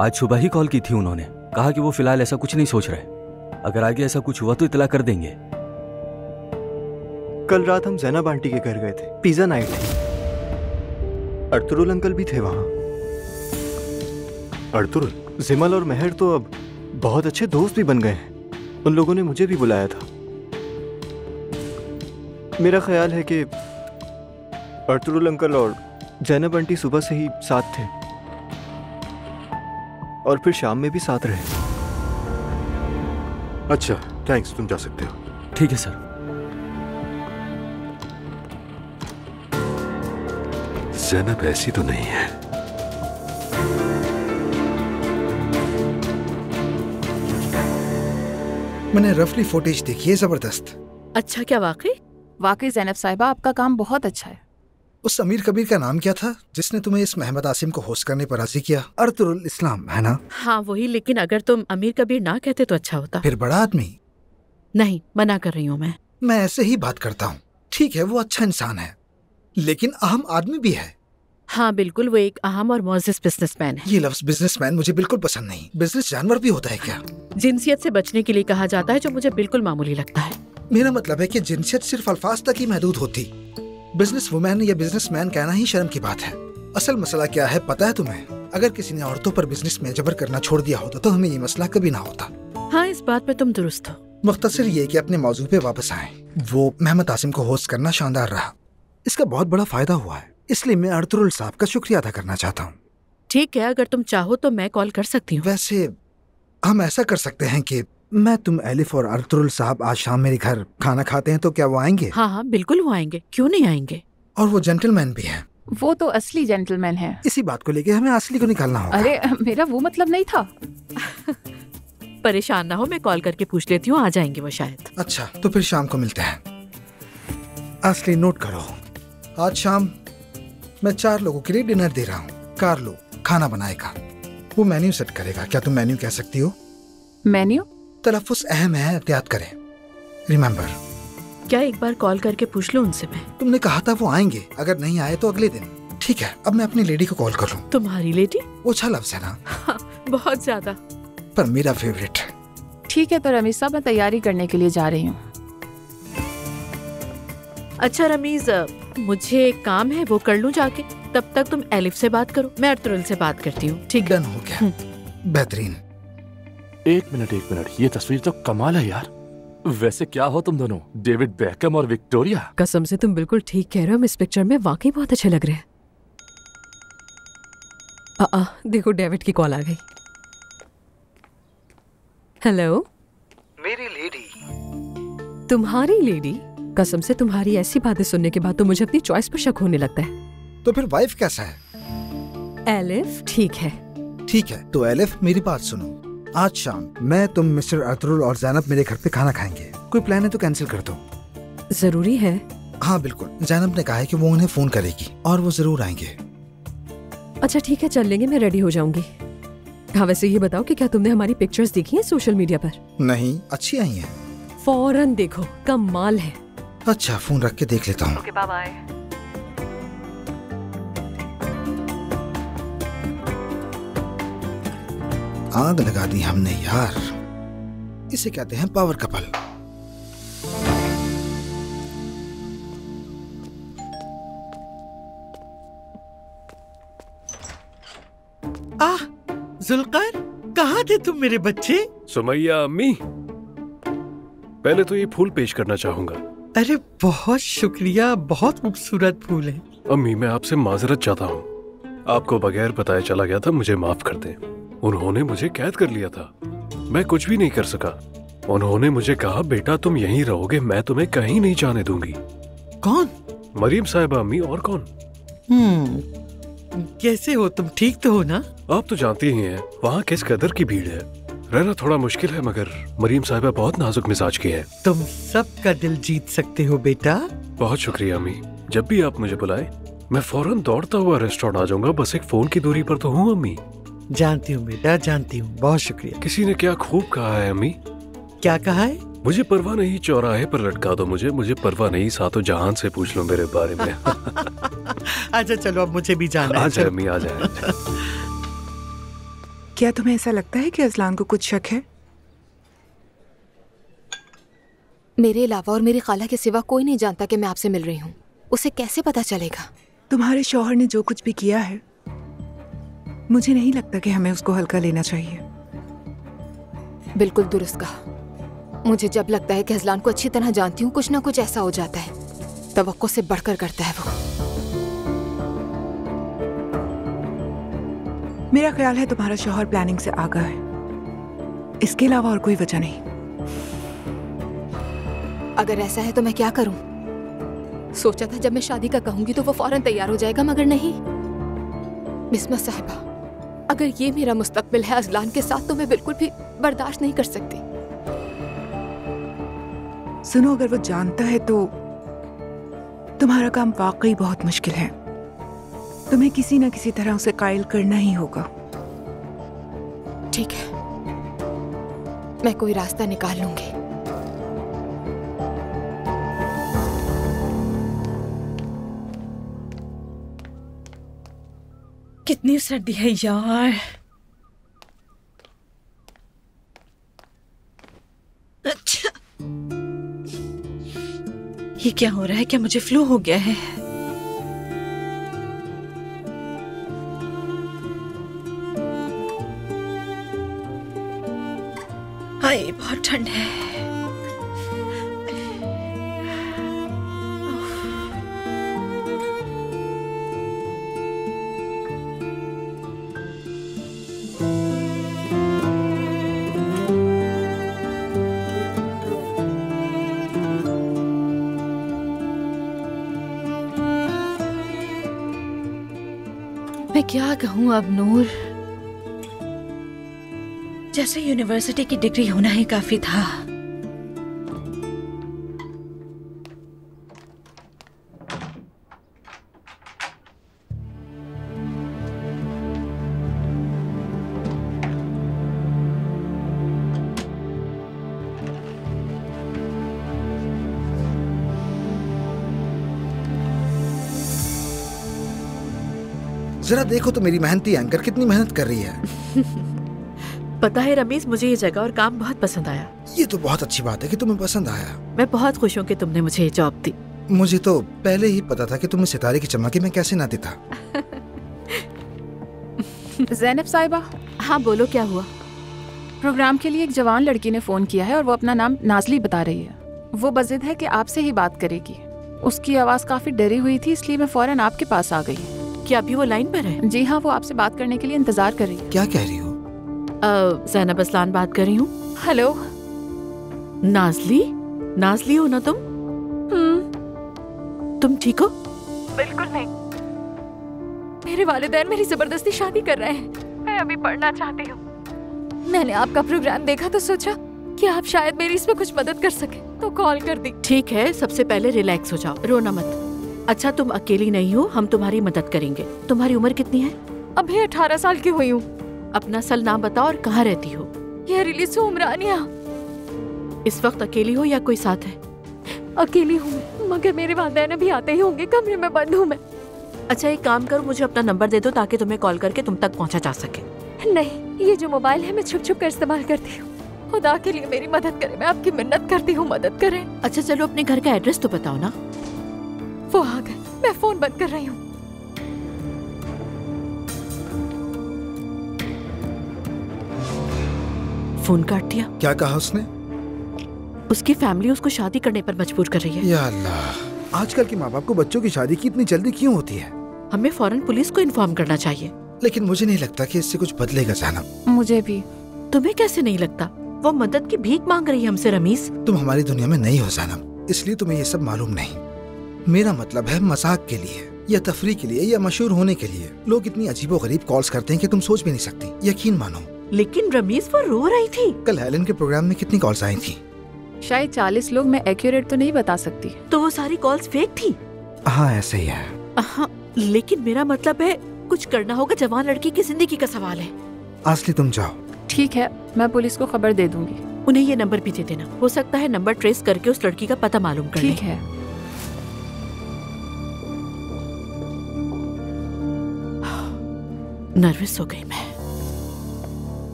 आज सुबह ही कॉल की थी उन्होंने। कहा कि वो फिलहाल ऐसा कुछ नहीं सोच रहे। अगर आगे ऐसा कुछ हुआ तो इतला कर देंगे। कल रात हम जैनब आंटी के घर गए थे, पिज्जा नाइट थी। अर्तुरुल अंकल भी थे वहाँ। अर्तुरुल? जिमल और मेहर तो अब बहुत अच्छे दोस्त भी बन गए हैं। उन लोगों ने मुझे भी बुलाया था। मेरा ख्याल है कि अर्तुरुल अंकल और जैनब आंटी सुबह से ही साथ थे और फिर शाम में भी साथ रहे। अच्छा, थैंक्स, तुम जा सकते हो। ठीक है सर। ज़ैनब ऐसी तो नहीं है। मैंने रफली फुटेज देखी है, जबरदस्त। अच्छा, क्या वाकई? वाकई ज़ैनब साहिबा, आपका काम बहुत अच्छा है। उस अमीर कबीर का नाम क्या था जिसने तुम्हें इस मोहम्मद आसिम को होस्ट करने पर राजी किया? अर्तुरुल इस्लाम है ना? हाँ वही, लेकिन अगर तुम अमीर कबीर ना कहते तो अच्छा होता। फिर बड़ा आदमी? नहीं, मना कर रही हूँ मैं ऐसे ही बात करता हूँ। ठीक है, वो अच्छा इंसान है, लेकिन अहम आदमी भी है। हाँ बिल्कुल, वो एक अहम और मुअज़्ज़ज़ बिजनेसमैन है। ये लफ्ज बिजनेसमैन मुझे बिल्कुल पसंद नहीं। बिजनेस जानवर भी होता है क्या? जिनसियत से बचने के लिए कहा जाता है, जो मुझे बिल्कुल मामूली लगता है। मेरा मतलब है कि जिनसियत सिर्फ अल्फाज तक ही महदूद होती। बिजनेस वुमैन या बिजनेसमैन कहना ही शर्म की बात है। असल मसला क्या है पता है तुम्हें? अगर किसी ने औरतों पर बिजनेस में जबर करना छोड़ दिया होता तो हमें ये मसला कभी ना होता। हाँ, इस बात पे तुम दुरुस्त हो। मुख्तसर ये कि अपने मौजू पे वापस आए। वो मोहम्मद आसिम को होस्ट करना शानदार रहा। इसका बहुत बड़ा फायदा हुआ है, इसलिए मैं अर्तुरुल साहब का शुक्रिया अदा करना चाहता हूँ। ठीक है, अगर तुम चाहो तो मैं कॉल कर सकती हूँ। वैसे हम ऐसा कर सकते हैं कि मैं, तुम, एलिफ और अर्तुरुल साहब आज शाम मेरे घर खाना खाते हैं, तो क्या वो आएंगे? हाँ हाँ बिल्कुल, वो आएंगे, क्यों नहीं आएंगे। और वो जेंटलमैन भी हैं। वो तो असली जेंटलमैन है। इसी बात को लेके हमें असली को निकालना होगा। अरे मेरा वो मतलब नहीं था। परेशान ना हो, मैं कॉल करके पूछ लेती हूँ, आ जाएंगे वो शायद। अच्छा, तो फिर शाम को मिलते हैं। असली नोट करो, आज शाम मैं 4 लोगों के लिए डिनर दे रहा हूँ। कार्लो खाना बनाएगा, वो मेन्यू सेट करेगा। क्या तुम मेन्यू कह सकती हो? मेन्यू? तलफ्फुज़ अहम है, एहतियात करें। रिमेम्बर। क्या एक बार कॉल करके पूछ लो उनसे? मैं तुमने कहा था वो आएंगे, अगर नहीं आए तो अगले दिन। ठीक है, अब मैं अपनी लेडी को कॉल कर लूं। तुम्हारी लेडी? वो अच्छा लफ्ज है ना? हाँ, बहुत ज्यादा, पर मेरा फेवरेट। ठीक है, तो रमीज साहब मैं तैयारी करने के लिए जा रही हूँ। अच्छा रमीज, मुझे एक काम है, वो कर लूं जाके। तब तक तुम एलिफ से बात करो, मैं अर्तुरुल से बात करती हूँ। ठीक, डन हो गया। बेहतरीन। एक मिनट, ये तस्वीर तो कमाल है यार। वैसे क्या हो तुम दोनों, डेविड बेकहम और विक्टोरिया? कसम से तुम बिल्कुल ठीक कह रहे हो, इस पिक्चर में वाकई बहुत अच्छे लग रहे हैं। देखो डेविड की कॉल आ गई। हेलो। मेरी लेडी। तुम्हारी लेडी? कसम से तुम्हारी ऐसी बातें सुनने के बाद तो मुझे अपनी चॉइस पर शक होने लगता है। तो फिर वाइफ कैसा है? एलिफ ठीक है। ठीक है, तो एलिफ मेरी बात सुनो। आज शाम मैं, तुम, मिस्टर अतरुल और जैनब मेरे घर पे खाना खाएंगे। कोई प्लान है तो कैंसिल कर दो। जरूरी है? हाँ बिल्कुल, जैनब ने कहा है कि वो उन्हें फोन करेगी और वो जरूर आएंगे। अच्छा ठीक है, चल लेंगे, मैं रेडी हो जाऊंगी। हाँ वैसे ये बताओ कि क्या तुमने हमारी पिक्चर्स देखी हैं सोशल मीडिया पर? नहीं, अच्छी आई हैं। फौरन देखो, कमाल है। अच्छा, फोन रख के देख लेता हूँ। Okay, bye bye. आग लगा दी हमने यार। इसे कहते हैं पावर कपल। जुल्कर, कहाँ थे तुम मेरे बच्चे? सुमैया अम्मी, पहले तो ये फूल पेश करना चाहूंगा। अरे बहुत शुक्रिया, बहुत खूबसूरत फूल है। अम्मी मैं आपसे माजरत चाहता हूँ, आपको बगैर बताए चला गया था, मुझे माफ कर दें। उन्होंने मुझे कैद कर लिया था, मैं कुछ भी नहीं कर सका। उन्होंने मुझे कहा बेटा तुम यहीं रहोगे, मैं तुम्हें कहीं नहीं जाने दूंगी। कौन? मरियम साहिबा अम्मी, और कौन? कैसे हो तुम, ठीक तो हो ना? आप तो जानती ही हैं वहाँ किस कदर की भीड़ है, रहना थोड़ा मुश्किल है, मगर मरियम साहिबा बहुत नाजुक मिजाज की हैं। तुम सबका दिल जीत सकते हो बेटा। बहुत शुक्रिया अम्मी, जब भी आप मुझे बुलाए मैं फौरन दौड़ता हुआ रेस्टोरेंट आ जाऊंगा, बस एक फोन की दूरी पर तो हूँ अम्मी। जानती हूँ बेटा, जानती हूँ, बहुत शुक्रिया। किसी ने क्या खूब कहा है अम्मी? क्या कहा है? मुझे परवाह नहीं, चौराहे पर लटका दो मुझे परवाह नहीं, सातों जहान से पूछ लो मेरे बारे में। अच्छा चलो, अब मुझे भी जाना है। आ जाए अम्मी, आ जाए। क्या तुम्हें ऐसा लगता है कि अजलान को कुछ शक है? मेरे अलावा और मेरी खाला के सिवा कोई नहीं जानता कि मैं आपसे मिल रही हूँ। उसे कैसे पता चलेगा? तुम्हारे शौहर ने जो कुछ भी किया है, मुझे नहीं लगता कि हमें उसको हल्का लेना चाहिए। बिल्कुल दुरुस्त कहा। मुझे जब लगता है कि अजलान को अच्छी तरह जानती हूँ, कुछ ना कुछ ऐसा हो जाता है, तवक्को से बढ़कर करता है वो। मेरा ख्याल है तुम्हारा शौहर प्लानिंग से आगाह है, इसके अलावा और कोई वजह नहीं। अगर ऐसा है तो मैं क्या करूं? सोचा था जब मैं शादी का कहूंगी तो वो फौरन तैयार हो जाएगा, मगर नहीं। बिस्मा साहिबा, अगर ये मेरा मुस्तकबिल है अजलान के साथ, तो मैं बिल्कुल भी बर्दाश्त नहीं कर सकती। सुनो, अगर वो जानता है तो तुम्हारा काम वाकई बहुत मुश्किल है। तुम्हें किसी न किसी तरह उसे कायल करना ही होगा। ठीक है, मैं कोई रास्ता निकाल लूंगी। कितनी सर्दी है यार। अच्छा, ये क्या हो रहा है? क्या मुझे फ्लू हो गया है? हाय, बहुत ठंड है। मैं क्या कहूँ अब नूर, जैसे यूनिवर्सिटी की डिग्री होना ही काफी था। जरा देखो तो मेरी मेहनती एंकर कितनी मेहनत कर रही है। पता है रमीज, मुझे ये जगह और काम बहुत पसंद आया। ये तो बहुत अच्छी बात है कि तुम्हें पसंद आया। मैं बहुत खुश हूँ कि तुमने मुझे ये जॉब दी। मुझे तो पहले ही पता था कि तुम्हें सितारे की चमकी में कैसे ना देता। ज़ैनब साहिबा। हाँ बोलो, क्या हुआ? प्रोग्राम के लिए एक जवान लड़की ने फोन किया है और वो अपना नाम नाजली बता रही है। वो बज़िद है कि आपसे ही बात करेगी। उसकी आवाज़ काफी डरी हुई थी, इसलिए मैं फौरन आपके पास आ गई। क्या अभी वो लाइन पर है? जी हाँ, वो आपसे बात करने के लिए इंतजार कर रही है। क्या कह रही हो? ज़ैनब असलान बात कर रही हूँ। हेलो। नाजली? नाजली हो ना तुम? तुम ठीक हो? बिल्कुल नहीं। मेरे वालिदैन मेरी जबरदस्ती शादी कर रहे हैं। मैं मैं अभी पढ़ना चाहती हूँ। मैंने आपका प्रोग्राम देखा तो सोचा कि आप शायद मेरी इसमें कुछ मदद कर सके, तो कॉल कर दी। ठीक है, सबसे पहले रिलैक्स हो जाओ, रोना मत। अच्छा, तुम अकेली नहीं हो, हम तुम्हारी मदद करेंगे। तुम्हारी उम्र कितनी है? अभी 18 साल की हुई हूँ। अपना असल नाम बताओ और कहाँ रहती हो? यह रिलीज उमरानिया। इस वक्त अकेली हो या कोई साथ है? अकेली हूँ, मगर मेरे वालिदैन भी आते ही होंगे, कमरे में बंद हूँ मैं। अच्छा, एक काम करो, मुझे अपना नंबर दे दो ताकि तुम्हें कॉल करके तुम तक पहुँचा जा सके। नहीं, ये जो मोबाइल है मैं छुप छुप कर इस्तेमाल करती हूँ। खुदा के लिए मेरी मदद करें, मैं आपकी मिन्नत करती हूँ, मदद करें। अच्छा चलो, अपने घर का एड्रेस तो बताओ ना। वो आ गए, मैं फोन बंद कर रही हूँ। फोन काट दिया। क्या कहा उसने? उसकी फैमिली उसको शादी करने पर मजबूर कर रही है। या अल्लाह, आजकल के माँ बाप को बच्चों की शादी की इतनी जल्दी क्यों होती है? हमें फौरन पुलिस को इन्फॉर्म करना चाहिए। लेकिन मुझे नहीं लगता कि इससे कुछ बदलेगा ज़ैनब। मुझे भी। तुम्हें कैसे नहीं लगता? वो मदद की भीख मांग रही है हमसे रमीज। तुम हमारी दुनिया में नहीं हो ज़ैनब, इसलिए तुम्हें ये सब मालूम नहीं। मेरा मतलब है मजाक के लिए या तफरीह के लिए या मशहूर होने के लिए लोग इतनी अजीबोगरीब कॉल्स करते हैं कि तुम सोच भी नहीं सकती, यकीन मानो। लेकिन रमीज वो रो रही थी। कल हेलन के प्रोग्राम में कितनी कॉल्स आई थी? शायद 40 लोग। मैं एक्यूरेट तो नहीं बता सकती। तो वो सारी कॉल्स फेक थी? हाँ, ऐसे ही है। हाँ, लेकिन मेरा मतलब है कुछ करना होगा, जवान लड़की की जिंदगी का सवाल है। आसली तुम जाओ। ठीक है, मैं पुलिस को खबर दे दूंगी। उन्हें ये नंबर भी दे देना, हो सकता है नंबर ट्रेस करके उस लड़की का पता मालूम कर ठीक है। नर्वस हो गई मैं।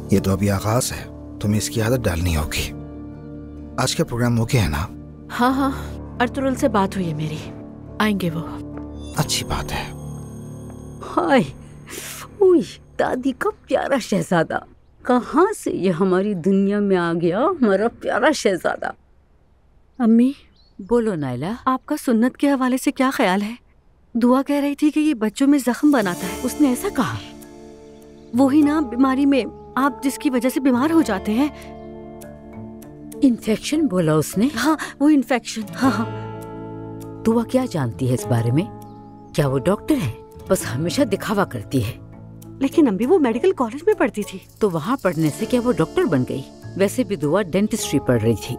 ये तो अभी आगाज है, तुम्हें इसकी आदत डालनी होगी। आज का प्रोग्राम ओके है ना? हाँ हाँ, अर्तुरुल से बात हुई है मेरी, आएंगे वो। अच्छी बात है। हाय, उई, दादी का प्यारा शहजादा, कहाँ से ये हमारी दुनिया में आ गया, हमारा प्यारा शहजादा। अम्मी, बोलो नाइला। आपका सुन्नत के हवाले से क्या ख्याल है? दुआ कह रही थी कि ये बच्चों में जख्म बनाता है। उसने ऐसा कहा? वही ना, बीमारी में आप जिसकी वजह से बीमार हो जाते हैं। इन्फेक्शन बोला उसने? हाँ, वो इन्फेक्शन। हाँ हाँ। दुआ क्या जानती है इस बारे में? क्या वो डॉक्टर है? बस हमेशा दिखावा करती है। लेकिन अम्मी वो मेडिकल कॉलेज में पढ़ती थी। तो वहाँ पढ़ने से क्या वो डॉक्टर बन गई? वैसे भी दुआ डेंटिस्ट्री पढ़ रही थी,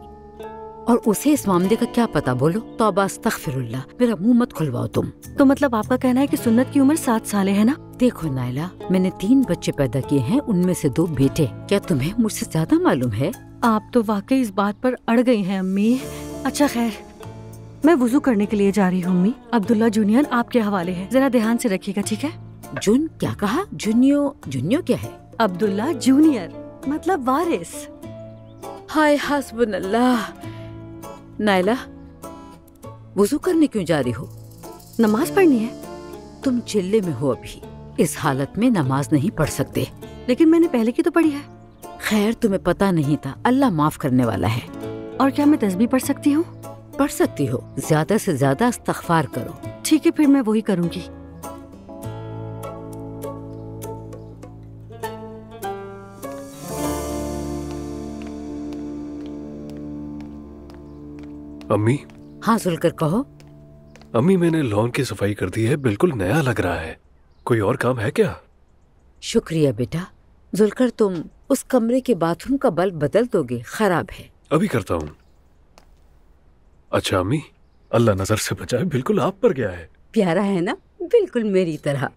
और उसे इस मामले का क्या पता? बोलो तौबा अस्तगफिरुल्लाह, मेरा मुंह मत खुलवाओ तुम। तो मतलब आपका कहना है कि सुन्नत की उम्र 7 साल है ना? देखो नाइला, मैंने 3 बच्चे पैदा किए हैं, उनमें से 2 बेटे। क्या तुम्हें मुझसे ज्यादा मालूम है? आप तो वाकई इस बात पर अड़ गई हैं अम्मी। अच्छा खैर, मैं वुजू करने के लिए जा रही हूँ अम्मी। अब्दुल्ला जूनियर आपके हवाले है, जरा ध्यान से रखिएगा, ठीक है? जुन क्या कहा? जुनियो क्या है? अब्दुल्ला जूनियर मतलब वारिस। हाय हस्बुनल्लाह। नाइला, वुजू करने क्यों जा रही हो? नमाज पढ़नी है। तुम चिल्ले में हो अभी, इस हालत में नमाज नहीं पढ़ सकते। लेकिन मैंने पहले की तो पढ़ी है। खैर, तुम्हें पता नहीं था, अल्लाह माफ करने वाला है। और क्या मैं तस्बीह पढ़ सकती हूँ? पढ़ सकती हो, ज्यादा से ज्यादा इस्तग़फ़ार करो। ठीक है, फिर मैं वही करूँगी। अम्मी। हाँ जुल्कर, कहो। अम्मी, मैंने लॉन की सफाई कर दी है, बिल्कुल नया लग रहा है। कोई और काम है क्या? शुक्रिया बेटा। जुल्कर, तुम उस कमरे के बाथरूम का बल्ब बदल दोगे, खराब है। अभी करता हूँ। अच्छा अम्मी, अल्लाह नजर से बचाए, बिल्कुल आप पर गया है। प्यारा है ना, बिल्कुल मेरी तरह।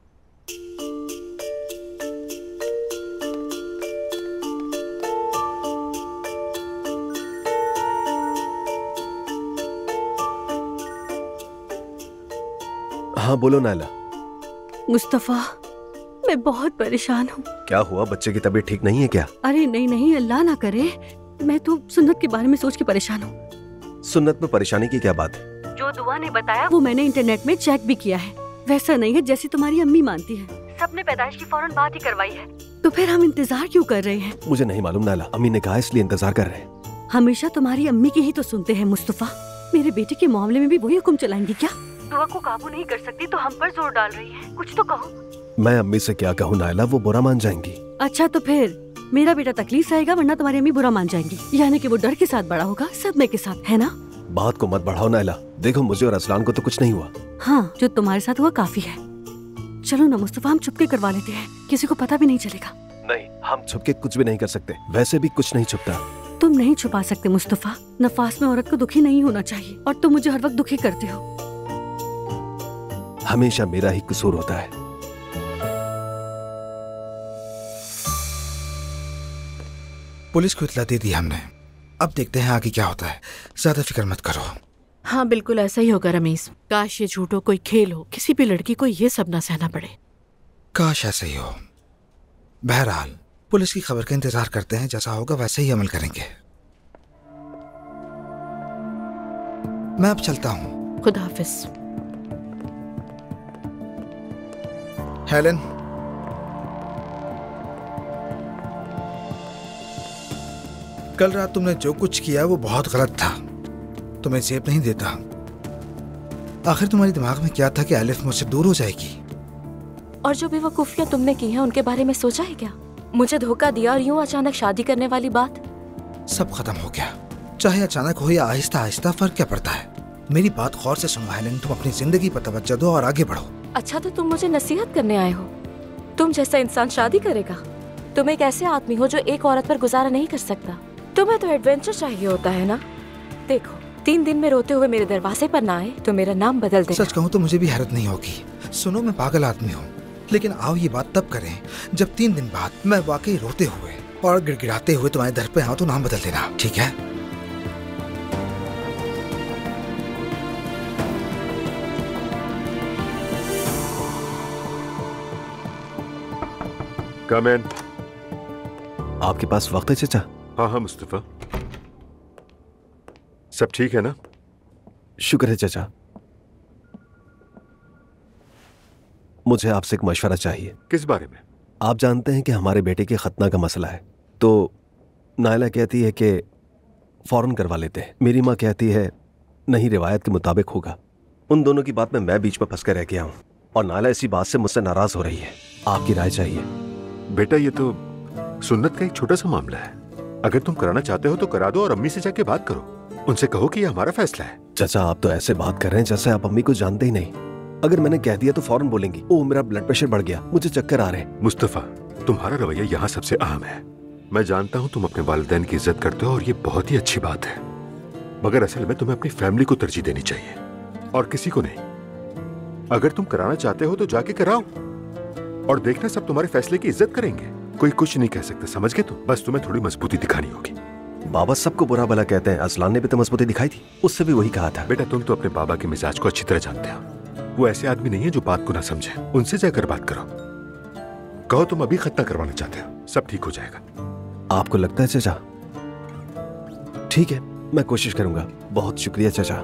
हाँ बोलो नाइला। मुस्तफा, मैं बहुत परेशान हूँ। क्या हुआ? बच्चे की तबीयत ठीक नहीं है क्या? अरे नहीं नहीं, अल्लाह ना करे, मैं तो सुन्नत के बारे में सोच के परेशान हूँ। सुन्नत में परेशानी की क्या बात है? जो दुआ ने बताया वो मैंने इंटरनेट में चेक भी किया है, वैसा नहीं है जैसी तुम्हारी अम्मी मानती है। सबने पैदाइश की फौरन बात ही करवाई है। तो फिर हम इंतजार क्यों कर रहे हैं? मुझे नहीं मालूम नाइला, अम्मी ने कहा इसलिए इंतजार कर रहे हैं। हमेशा तुम्हारी अम्मी की ही तो सुनते हैं मुस्तफा। मेरे बेटे के मामले में भी वही हुक्म चलाएंगी क्या? दुआ को काबू नहीं कर सकती तो हम पर जोर डाल रही है, कुछ तो कहो। मैं अम्मी से क्या कहूँ नाइला, वो बुरा मान जाएंगी। अच्छा तो फिर मेरा बेटा तकलीफ आएगा, वरना तुम्हारी अम्मी बुरा मान जाएंगी। यानी कि वो डर के साथ बड़ा होगा, सदमे के साथ, है ना? बात को मत बढ़ाओ नाइला, देखो मुझे और असलान को तो कुछ नहीं हुआ। हाँ, जो तुम्हारे साथ हुआ काफी है। चलो ना मुस्तफा, हम चुपके करवा लेते हैं, किसी को पता भी नहीं चलेगा। हम छुप के कुछ भी नहीं कर सकते, वैसे भी कुछ नहीं छुपता। तुम नहीं छुपा सकते मुस्तफा। नफास में औरत को दुखी नहीं होना चाहिए और तुम मुझे हर वक्त दुखी करते हो। हमेशा मेरा ही कसूर होता है। पुलिस को इत्तला दे दी हमने, अब देखते हैं आगे क्या होता है। ज्यादा फिक्र मत करो। हाँ बिल्कुल ऐसा ही होगा रमीज। काश ये झूठो कोई खेल हो, किसी भी लड़की को ये सब ना सहना पड़े। काश ऐसे ही हो। बहरहाल पुलिस की खबर का इंतजार करते हैं, जैसा होगा वैसे ही अमल करेंगे। मैं अब चलता हूँ। खुदा हाफिज। हेलन, कल रात तुमने जो कुछ किया वो बहुत गलत था। तुम्हें जेब नहीं देता। आखिर तुम्हारे दिमाग में क्या था कि आलिफ मुझसे दूर हो जाएगी? और जो बेवकूफियां तुमने की हैं उनके बारे में सोचा है क्या? मुझे धोखा दिया और यूं अचानक शादी करने वाली बात। सब खत्म हो गया। चाहे अचानक हो या आहिस्ता आहिस्ता, फर्क क्या पड़ता है? मेरी बात गौर से सुनो हेलन, तुम अपनी जिंदगी पर तवज्जो दो और आगे बढ़ो। अच्छा तो तुम मुझे नसीहत करने आए हो? तुम जैसा इंसान शादी करेगा? तुम एक ऐसे आदमी हो जो एक औरत पर गुजारा नहीं कर सकता। तुम्हें तो एडवेंचर चाहिए होता है ना? देखो 3 दिन में रोते हुए मेरे दरवाजे पर ना आए तो मेरा नाम बदल देना। सच कहूँ तो मुझे भी हैरत नहीं होगी। सुनो, मैं पागल आदमी हूँ, लेकिन आओ ये बात तब करें जब 3 दिन बाद मैं वाकई रोते हुए और गिड़गिड़ाते हुए तुम्हारे दर पे आऊँ तो नाम बदल देना, ठीक है? कम इन। आपके पास वक्त है चाचा? हाँ हाँ मुस्तफा, सब ठीक है ना? शुक्र है चाचा। मुझे आपसे एक मशवरा चाहिए। किस बारे में? आप जानते हैं कि हमारे बेटे के खतना का मसला है, तो नायला कहती है कि फौरन करवा लेते हैं। मेरी माँ कहती है नहीं, रिवायत के मुताबिक होगा। उन दोनों की बात में मैं बीच में फंस कर रह गया हूँ और नायला इसी बात से मुझसे नाराज हो रही है। आपकी राय चाहिए। बेटा ये तो सुन्नत का एक छोटा सा मामला है। अगर तुम कराना चाहते हो तो करा दो और अम्मी से जाके बात करो। उनसे कहो कि ये हमारा फैसला है। चाचा आप तो ऐसे बात कर रहे हैं जैसे आप अम्मी को जानते ही नहीं। अगर मैंने कह दिया तो फौरन बोलेंगी ओ मेरा ब्लड प्रेशर बढ़ गया, मुझे चक्कर आ रहे हैं। मुस्तफा, तुम्हारा रवैया यहाँ सबसे अहम है। मैं जानता हूँ तुम अपने वालिदैन की इज्जत करते हो और ये बहुत ही अच्छी बात है, मगर असल में तुम्हें अपनी फैमिली को तरजीह देनी चाहिए और किसी को नहीं। अगर तुम कराना चाहते हो तो जाके कराओ और देखना सब तुम्हारे फैसले की इज्जत करेंगे। कोई कुछ नहीं कह सकता, समझ गए तुम? बस तुम्हें थोड़ी मजबूती दिखानी होगी। बाबा सबको बुरा भला कहते हैं, असलान ने भी तो मजबूती दिखाई थी, उससे भी वही कहा था। बेटा तुम तो अपने बाबा के मिजाज को अच्छी तरह जानते हो। वो ऐसे आदमी नहीं है जो बात को ना समझे। उनसे जाकर बात करो, कहो तुम अभी खतना करवाना चाहते हो, सब ठीक हो जाएगा। आपको लगता है चाचा? ठीक है, मैं कोशिश करूंगा। बहुत शुक्रिया चाचा।